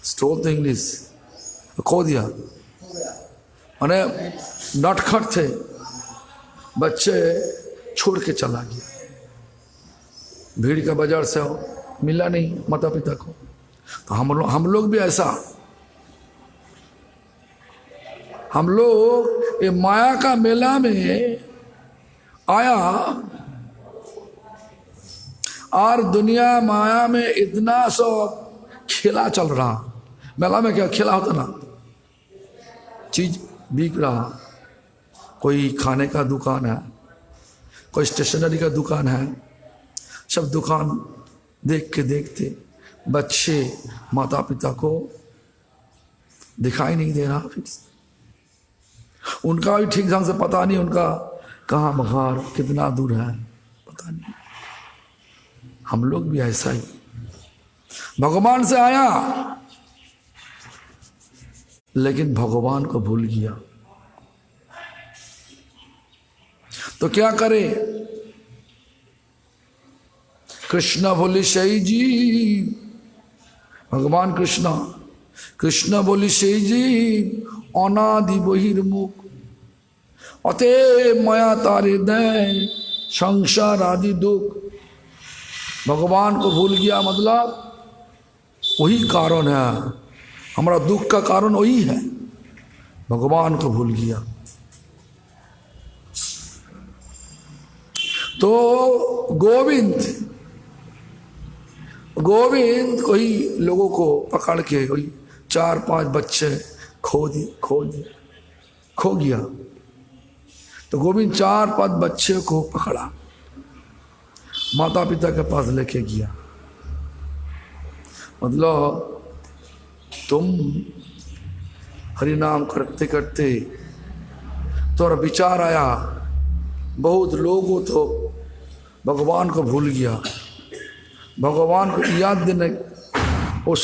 स्टोल इंग्लिश खो दिया, माने नटखट थे, बच्चे छोड़ के चला गया, भीड़ का बाजार से मिला नहीं माता पिता को। तो हम लोग भी ऐसा, हम लोग ये माया का मेला में आया और दुनिया माया में इतना सब खेला चल रहा। मेला में क्या खेला होता ना, चीज बिक रहा, कोई खाने का दुकान है, कोई स्टेशनरी का दुकान है, सब दुकान देख के देखते बच्चे माता पिता को दिखाई नहीं दे रहा, फिर उनका भी ठीक ढंग से पता नहीं उनका कहाँ मकान कितना दूर है, पता नहीं। हम लोग भी ऐसा ही, भगवान से आया लेकिन भगवान को भूल गया, तो क्या करे? कृष्ण बोली सही जी, भगवान कृष्ण बोली सही जी, अनादि बहिर्मुख अते माया तारे दे संसार आदि दुख। भगवान को भूल गया मतलब वही कारण है, हमारा दुख का कारण वही है, भगवान को भूल गया। तो गोविंद कोई लोगों को पकड़ के कोई 4-5 बच्चे खो गया। तो गोविंद 4-5 बच्चे को पकड़ा, माता पिता के पास लेके गया। मतलब तुम हरि नाम करते करते थोड़ा विचार आया, बहुत लोगों तो भगवान को भूल गया, भगवान को याद देने, वो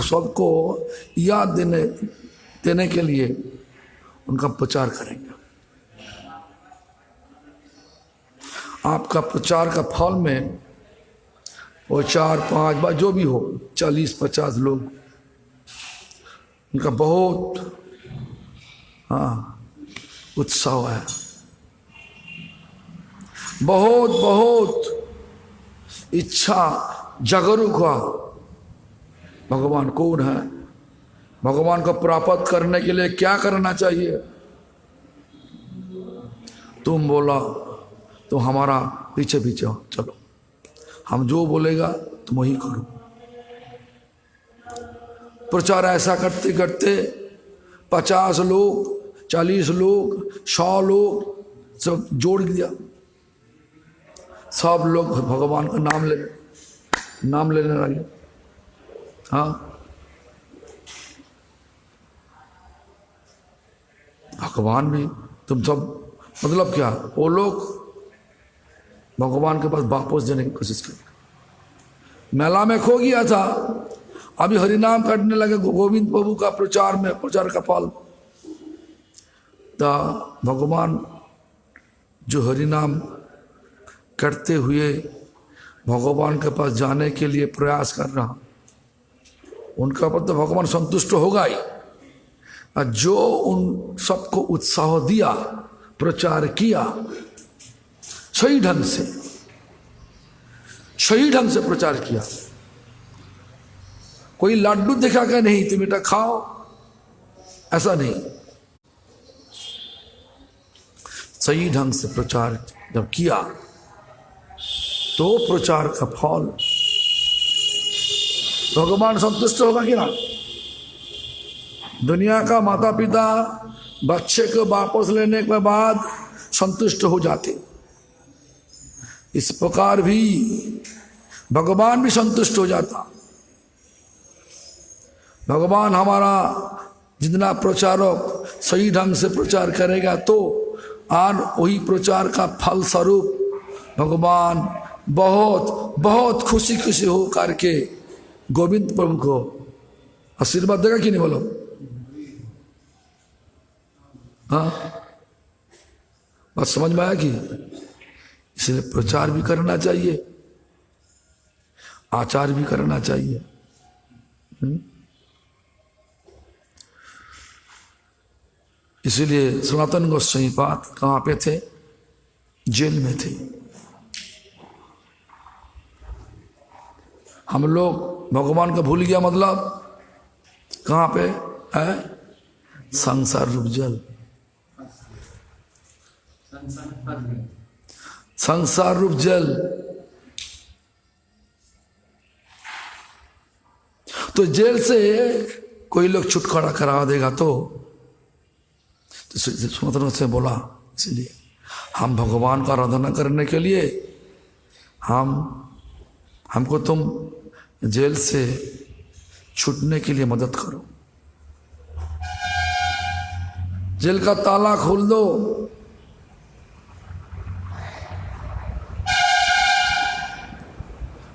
सबको याद देने के लिए उनका प्रचार करेंगे। आपका प्रचार का फल में वो 4-5 बार जो भी हो 40-50 लोग, उनका बहुत उत्साह है, बहुत इच्छा जागरूक हुआ। भगवान कौन है, भगवान को प्राप्त करने के लिए क्या करना चाहिए? तुम बोला तो हमारा पीछे चलो, हम जो बोलेगा तुम वही करो। प्रचार ऐसा करते करते 50 लोग, 40 लोग, 100 लोग सब जोड़ दिया। सब लोग भगवान का नाम लेने लगे। हाँ, भगवान भी तुम सब, मतलब क्या, वो लोग भगवान के पास वापस देने की कोशिश कर, मेला में खो गया था, अभी हरिनाम करने लगे गोविंद प्रभु का प्रचार का फल। तो भगवान जो हरिनाम करते हुए भगवान के पास जाने के लिए प्रयास कर रहा, उनका पर तो भगवान संतुष्ट होगा ही। और जो उन सबको उत्साह दिया, प्रचार किया, सही ढंग से प्रचार किया, कोई लड्डू दिखा कर नहीं तुम बेटा खाओ, ऐसा नहीं, सही ढंग से प्रचार जब किया तो प्रचार का फल भगवान संतुष्ट होगा कि ना? दुनिया का माता पिता बच्चे को वापस लेने के बाद संतुष्ट हो जाते, इस प्रकार भी भगवान भी संतुष्ट हो जाता। भगवान हमारा जितना प्रचारक सही ढंग से प्रचार करेगा तो और वही प्रचार का फल स्वरूप भगवान बहुत खुशी हो करके गोविंद प्रभु को आशीर्वाद देगा कि नहीं, बोलो? हाँ, बात समझ में आया कि इसलिए प्रचार भी करना चाहिए, आचार भी करना चाहिए। इसीलिए सनातन गोस्वामी पाद कहाँ पे थे? जेल में थे। हम लोग भगवान को भूल गया, मतलब कहाँ पे है? संसार रूप जल, संसार रूप जल। तो जेल से कोई लोग छुटकारा करा देगा तो सनातन से बोला, इसलिए हम भगवान का आराधना करने के लिए हमको तुम जेल से छूटने के लिए मदद करो, जेल का ताला खोल दो,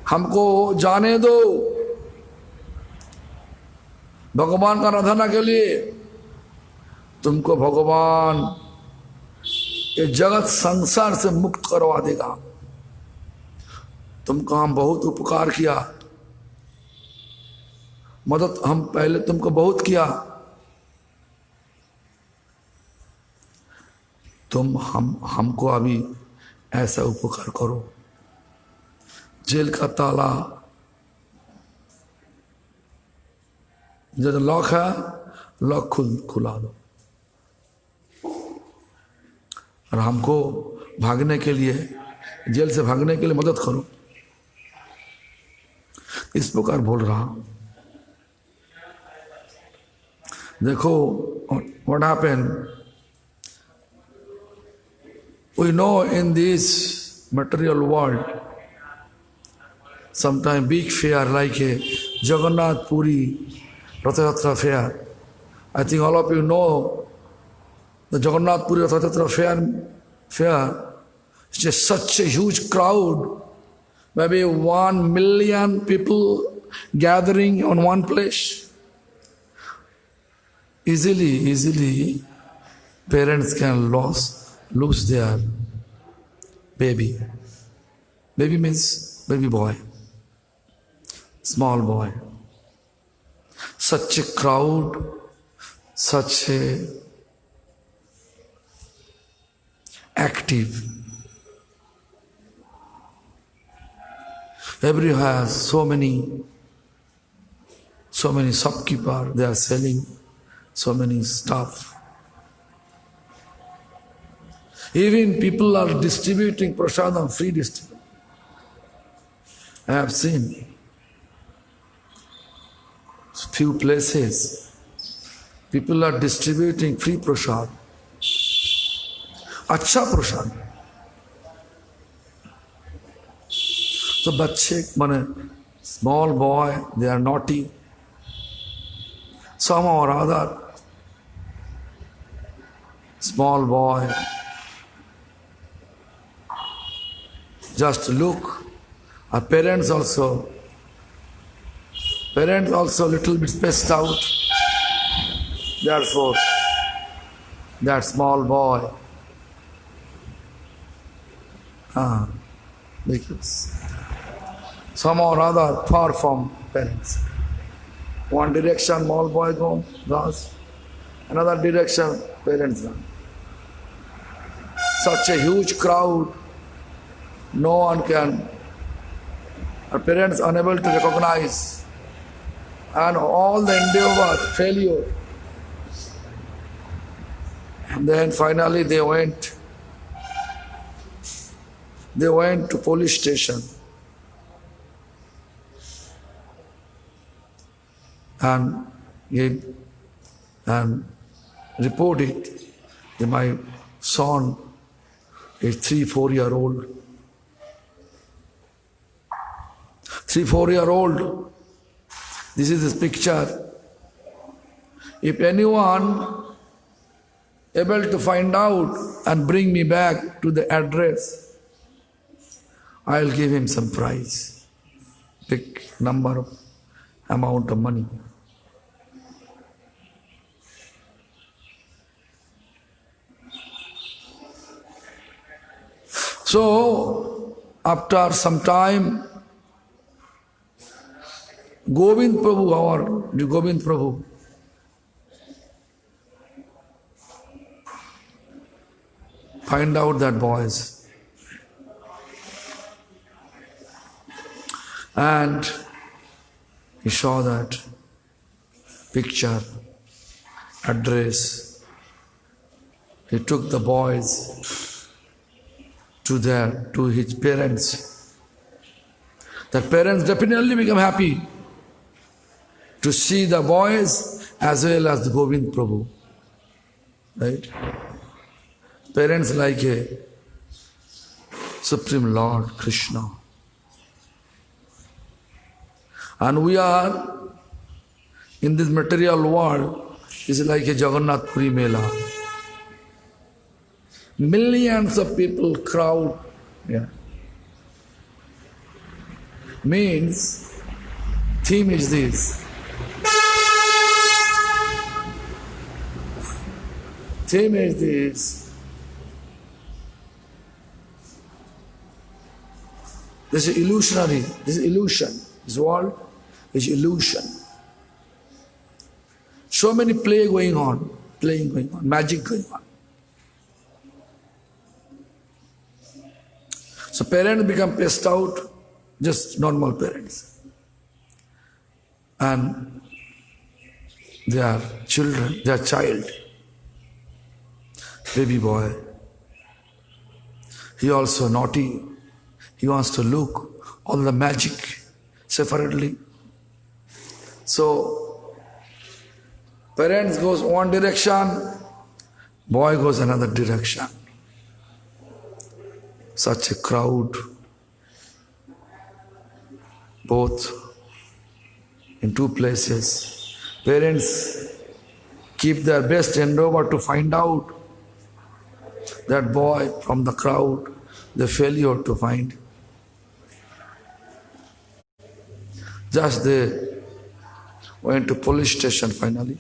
हमको जाने दो भगवान का आराधना के लिए। तुमको भगवान ये जगत संसार से मुक्त करवा देगा। तुमको हम बहुत उपकार किया, मदद हम पहले तुमको बहुत किया, तुम हमको अभी ऐसा उपकार करो, जेल का ताला जो लॉक है लॉक खुला दो और हमको भागने के लिए, जेल से भागने के लिए मदद करो। इस प्रकार बोल रहा। देखो what happened, we know in this material world sometime big fair like a Jagannath Puri Rath Yatra fair. I think all of you know the Jagannath Puri Rath Yatra fair. It's just such a huge crowd, maybe 1 million people gathering on one place. Easily parents can lose their baby. Baby means baby boy, small boy. Such a crowd, such a active. Everywhere has so many shopkeeper, they are selling so many stuff. Even people are distributing prasadam, free distribution. I have seen few places, people are distributing free prasad. अच्छा प्रसाद। तो बच्चे माने small boy, they are naughty. Somehow or other, small boy just look. Our parents also little bit spaced out. Therefore, that small boy, because somehow or other far from parents. One direction, small boy goes, another direction, parents run. Such a huge crowd, no one can. Our parents unable to recognize, and all the endeavor failure. And then finally they went to police station and reported that my son is 3-4-year-old. 3-4-year-old. This is his picture. If anyone able to find out and bring me back to the address, I'll give him some prize, big amount of money. So, after some time, Govind Prabhu, find out that boys. And he saw that picture, address. He took the boys to his parents. The parents definitely become happy to see the boys as well as the Govind Prabhu. Right? Parents like a Supreme Lord Krishna. And we are in this material world, is like a Jagannath Puri Mela. Millions of people crowd. Yeah. Means, theme is this. Theme is this. This is illusionary. This is illusion. This world is illusion. So many playing going on, magic going on. So parents become pissed out, just normal parents. And their children, their child, baby boy, he also naughty. He wants to look all the magic separately. So parents goes one direction, boy goes another direction. Such a crowd, both in two places. Parents keep their best endeavor to find out that boy from the crowd, the failure to find. Just they went to police station finally,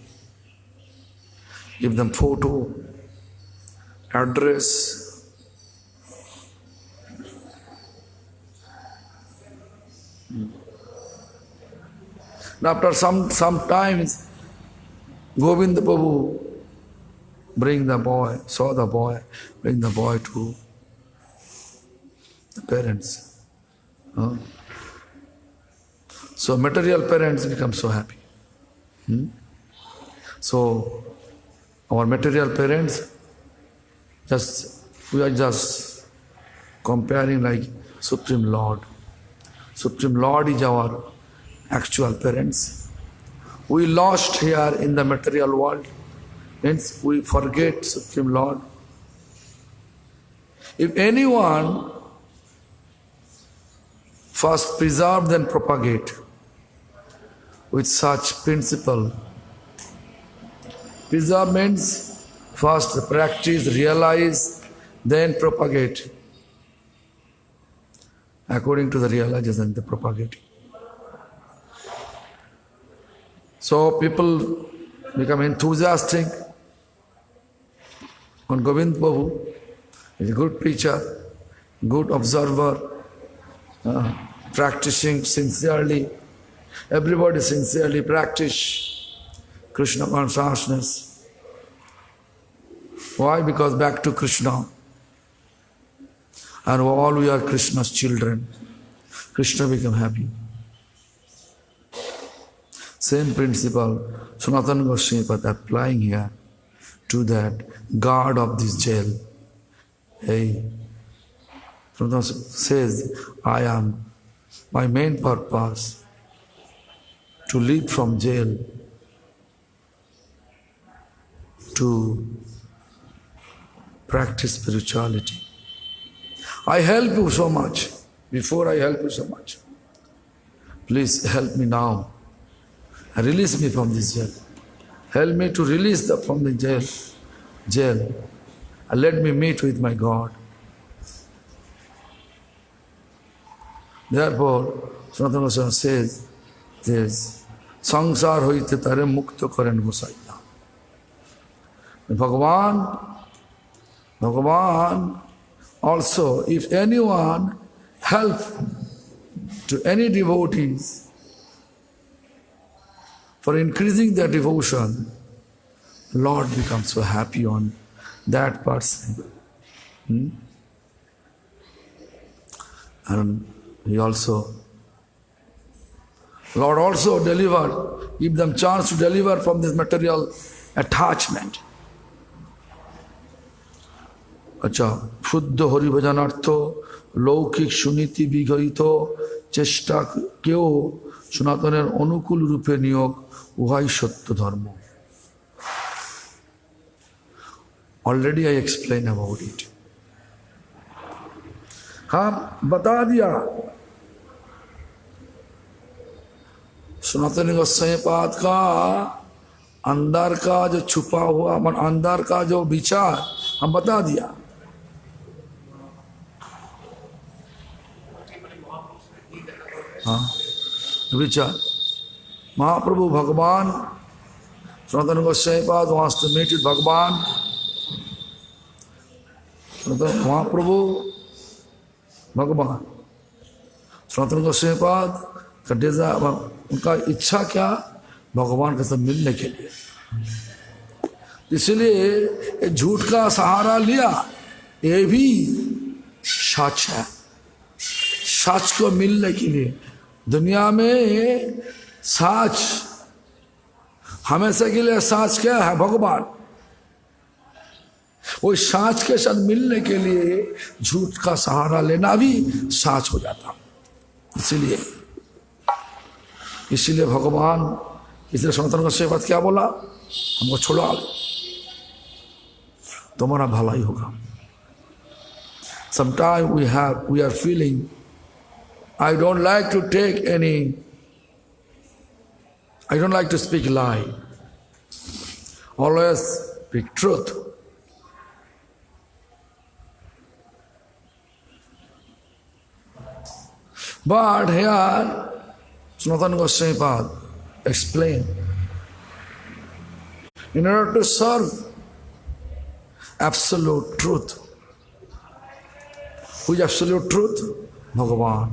give them photo, address. And after some times, Govinda Prabhu bring the boy, saw the boy, bring the boy to the parents. So material parents become so happy. So our material parents, we are just comparing like Supreme Lord. Supreme Lord is our actual parents. We lost here in the material world. Hence we forget Supreme Lord. If anyone first preserve then propagate with such principle. Preserve means first practice, realize, then propagate. According to the realization, the propagating. So people become enthusiastic on Govind Prabhu. He's a good preacher, good observer, practicing sincerely. Everybody sincerely practice Krishna consciousness. Why? Because back to Krishna. And all we are Krishna's children. Krishna become happy. Same principle, Sanatana Goswami Pad applying here to that guard of this jail. Hey, Sanatana says, my main purpose to leave from jail, to practice spirituality. I help you so much. Before I help you so much. Please help me now. Release me from this jail. Help me to release from the jail. And let me meet with my God. Therefore, Sanatana Goswami says this, Sangsar hoite tare mukta karen Gosaiya. Bhagavan also, if anyone help to any devotees for increasing their devotion, Lord becomes so happy on that person. And Lord also give them chance to deliver from this material attachment. अच्छा शुद्ध हरिभजनार्थ लौकिक सुनीति विगहित चेष्टा केও সনাতনের অনুকূল রূপে নিয়োগ উহাই সত্য ধর্ম. Already I explained about it. हाँ बता दिया। सनातन गोस्वामी पाद का अंदर का जो छुपा हुआ अंदर का जो विचार हम बता दिया। हाँ विचार महाप्रभु भगवान सनातन गोस्वामी पाद wants to meet with भगवान। महाप्रभु भगवान सनातन गोस्वामी पाद का डिजायर, उनका इच्छा क्या, भगवान के साथ मिलने के लिए। इसलिए झूठ का सहारा लिया, ये भी सच है। सच को मिलने के लिए दुनिया में सच हमेशा के लिए सच क्या है, भगवान। वो सच के साथ मिलने के लिए झूठ का सहारा लेना भी सच हो जाता। इसीलिए भगवान, इसलिए सनातन गोस्वामी पाद क्या बोला, हमको छोड़ो आगे, तुम्हारा भलाई होगा। Sometimes we are feeling, I don't like to speak lie, always speak truth. But here Sanatana Goswami Pad explained, in order to serve absolute truth. Who is absolute truth? Bhagavan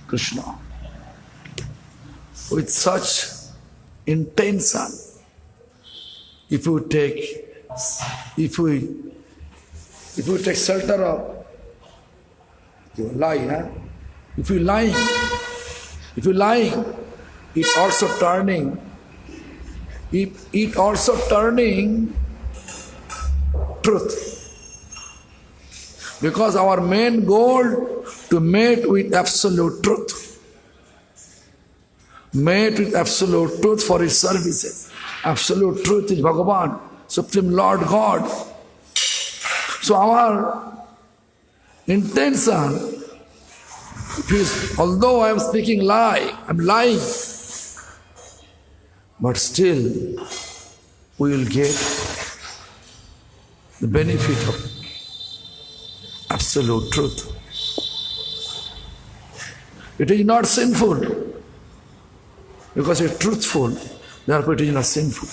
Krishna. With such intention, if you take shelter of your lie, huh? If you lying, it also turning truth. Because our main goal to meet with absolute truth. Meet with absolute truth for his services. Absolute truth is Bhagavan, Supreme Lord God. So our intention is, although I am speaking lie, I am lying, but still we will get the benefit of absolute truth. It is not sinful because it is truthful, therefore it is not sinful.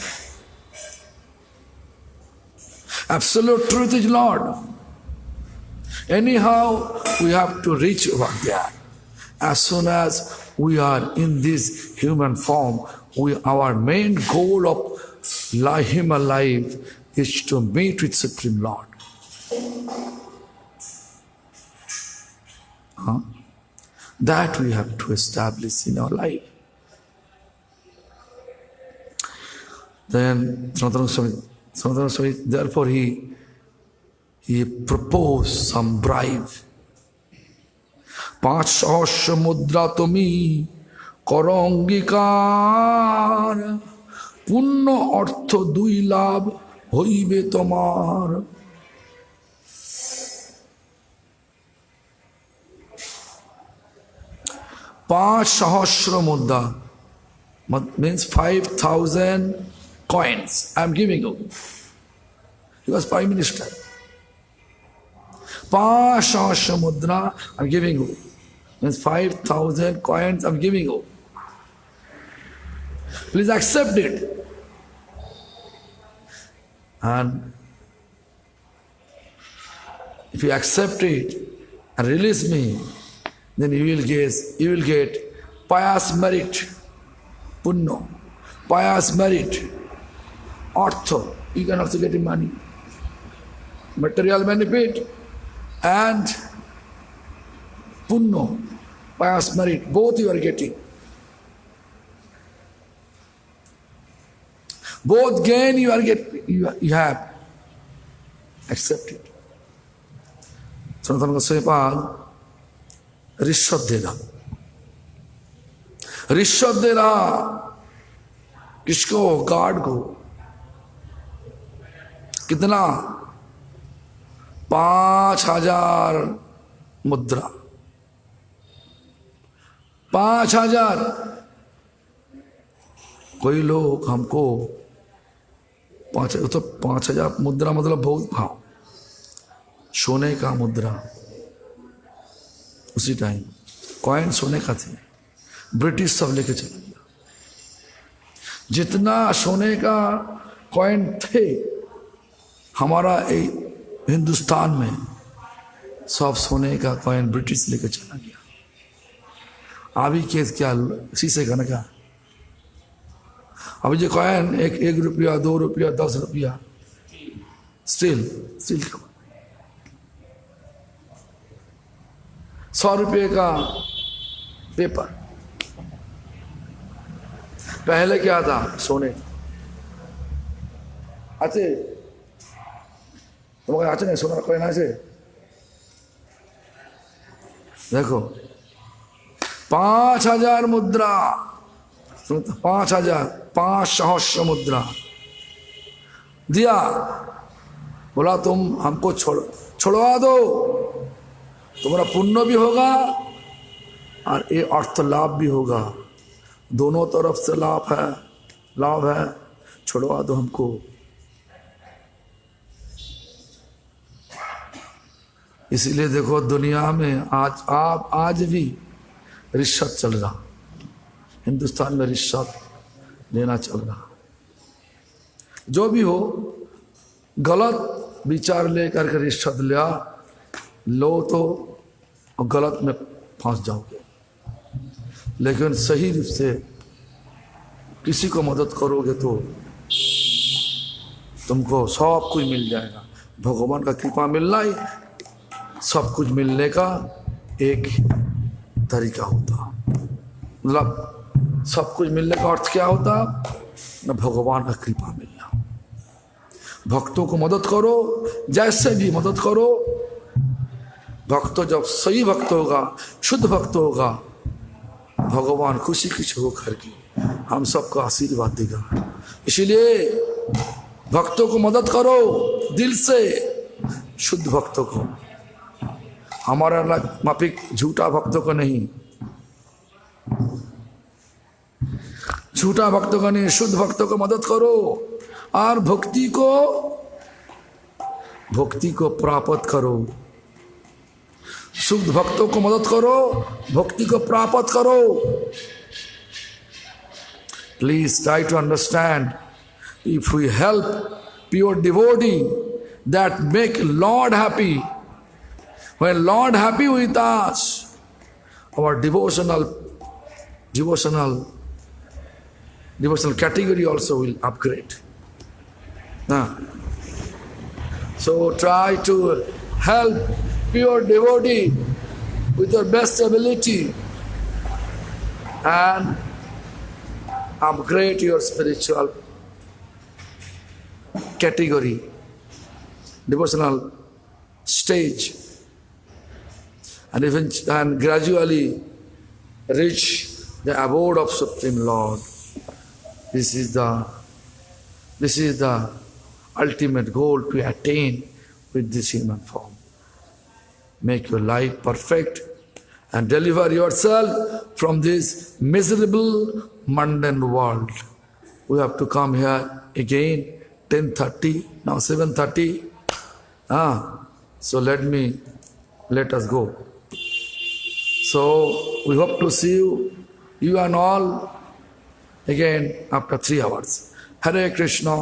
Absolute truth is Lord. Anyhow, we have to reach over there. As soon as we are in this human form, our main goal of human life is to meet with Supreme Lord. That we have to establish in our life. Then Sanatana Goswami, therefore he proposed some bribe. 500 mudra tumi koro অঙ্গীকার, পুণ্য অর্থ 2 লাভ হইবে তোমার। पांच सहस्र मुद्रा means 5,000 coins I am giving you. He was Prime Minister. 5 सहस्र मुद्रा I am giving you. Means 5,000 coins I am giving you. Please accept it. And if you accept it and release me, then you will get pious merit, punno, pious merit, artha. You can also get money, material benefit, and punno, pious merit. Both you are getting. Both gain you are getting. You have. Accept it. Sanatana Goswami Pad रिश्वत दे रहा किसको? Guard को। कितना? 5,000 मुद्रा 5,000। कोई लोग हमको 5,000, तो 5,000 मुद्रा मतलब बहुत भाव, सोने का मुद्रा। उसी टाइम कॉइन सोने का थे, ब्रिटिश सब लेके चला गया। जितना सोने का कॉइन थे हमारा हिंदुस्तान में, सब सोने का कॉइन ब्रिटिश लेके चला गया। अभी केस क्या शीशे का ना क्या, अभी जो कॉइन एक रुपया, 2 रुपया, 10 रुपया, स्टील का। 100 रुपये का पेपर, पहले क्या था सोने। আছে তোমাকে আছে না সোনার কয়েন আছে? देखो 5,000 मुद्रा, 5,000, 5 सहस्र मुद्रा दिया। बोला तुम हमको छोड़वा दो, तुम्हारा पुण्य भी होगा और ये अर्थ लाभ भी होगा, दोनों तरफ से लाभ है, छोड़वा दो हमको। इसीलिए देखो दुनिया में आज भी रिश्वत चल रहा, हिंदुस्तान में रिश्वत लेना चल रहा। जो भी हो, गलत विचार लेकर के रिश्वत लो तो गलत में फंस जाओगे, लेकिन सही रूप से किसी को मदद करोगे तो तुमको सब कुछ मिल जाएगा। भगवान का कृपा मिलना ही सब कुछ मिलने का एक तरीका होता। मतलब सब कुछ मिलने का अर्थ क्या होता? न भगवान का कृपा मिलना। भक्तों को मदद करो, जैसे भी मदद करो। भक्त जब सही भक्त होगा, शुद्ध भक्त होगा, भगवान खुशी होकर के हम सबको आशीर्वाद देगा। इसीलिए भक्तों को मदद करो दिल से, शुद्ध भक्तों को, हमारा माफिक झूठा भक्तों को नहीं, झूठा भक्तों को नहीं, शुद्ध भक्तों को मदद करो और भक्ति को प्राप्त करो। शुद्ध भक्तों को मदद करो, भक्ति को प्राप्त करो। Please try to understand, if we help pure devotee, that make Lord happy. When Lord happy with us, our devotional category also will upgrade. So try to help pure devotee with your best ability and upgrade your spiritual category, devotional stage, and gradually reach the abode of Supreme Lord. This is the ultimate goal to attain with this human form. Make your life perfect and deliver yourself from this miserable mundane world. We have to come here again 10:30, now 7:30. So let us go. So we hope to see you and all again after 3 hours. Hare Krishna.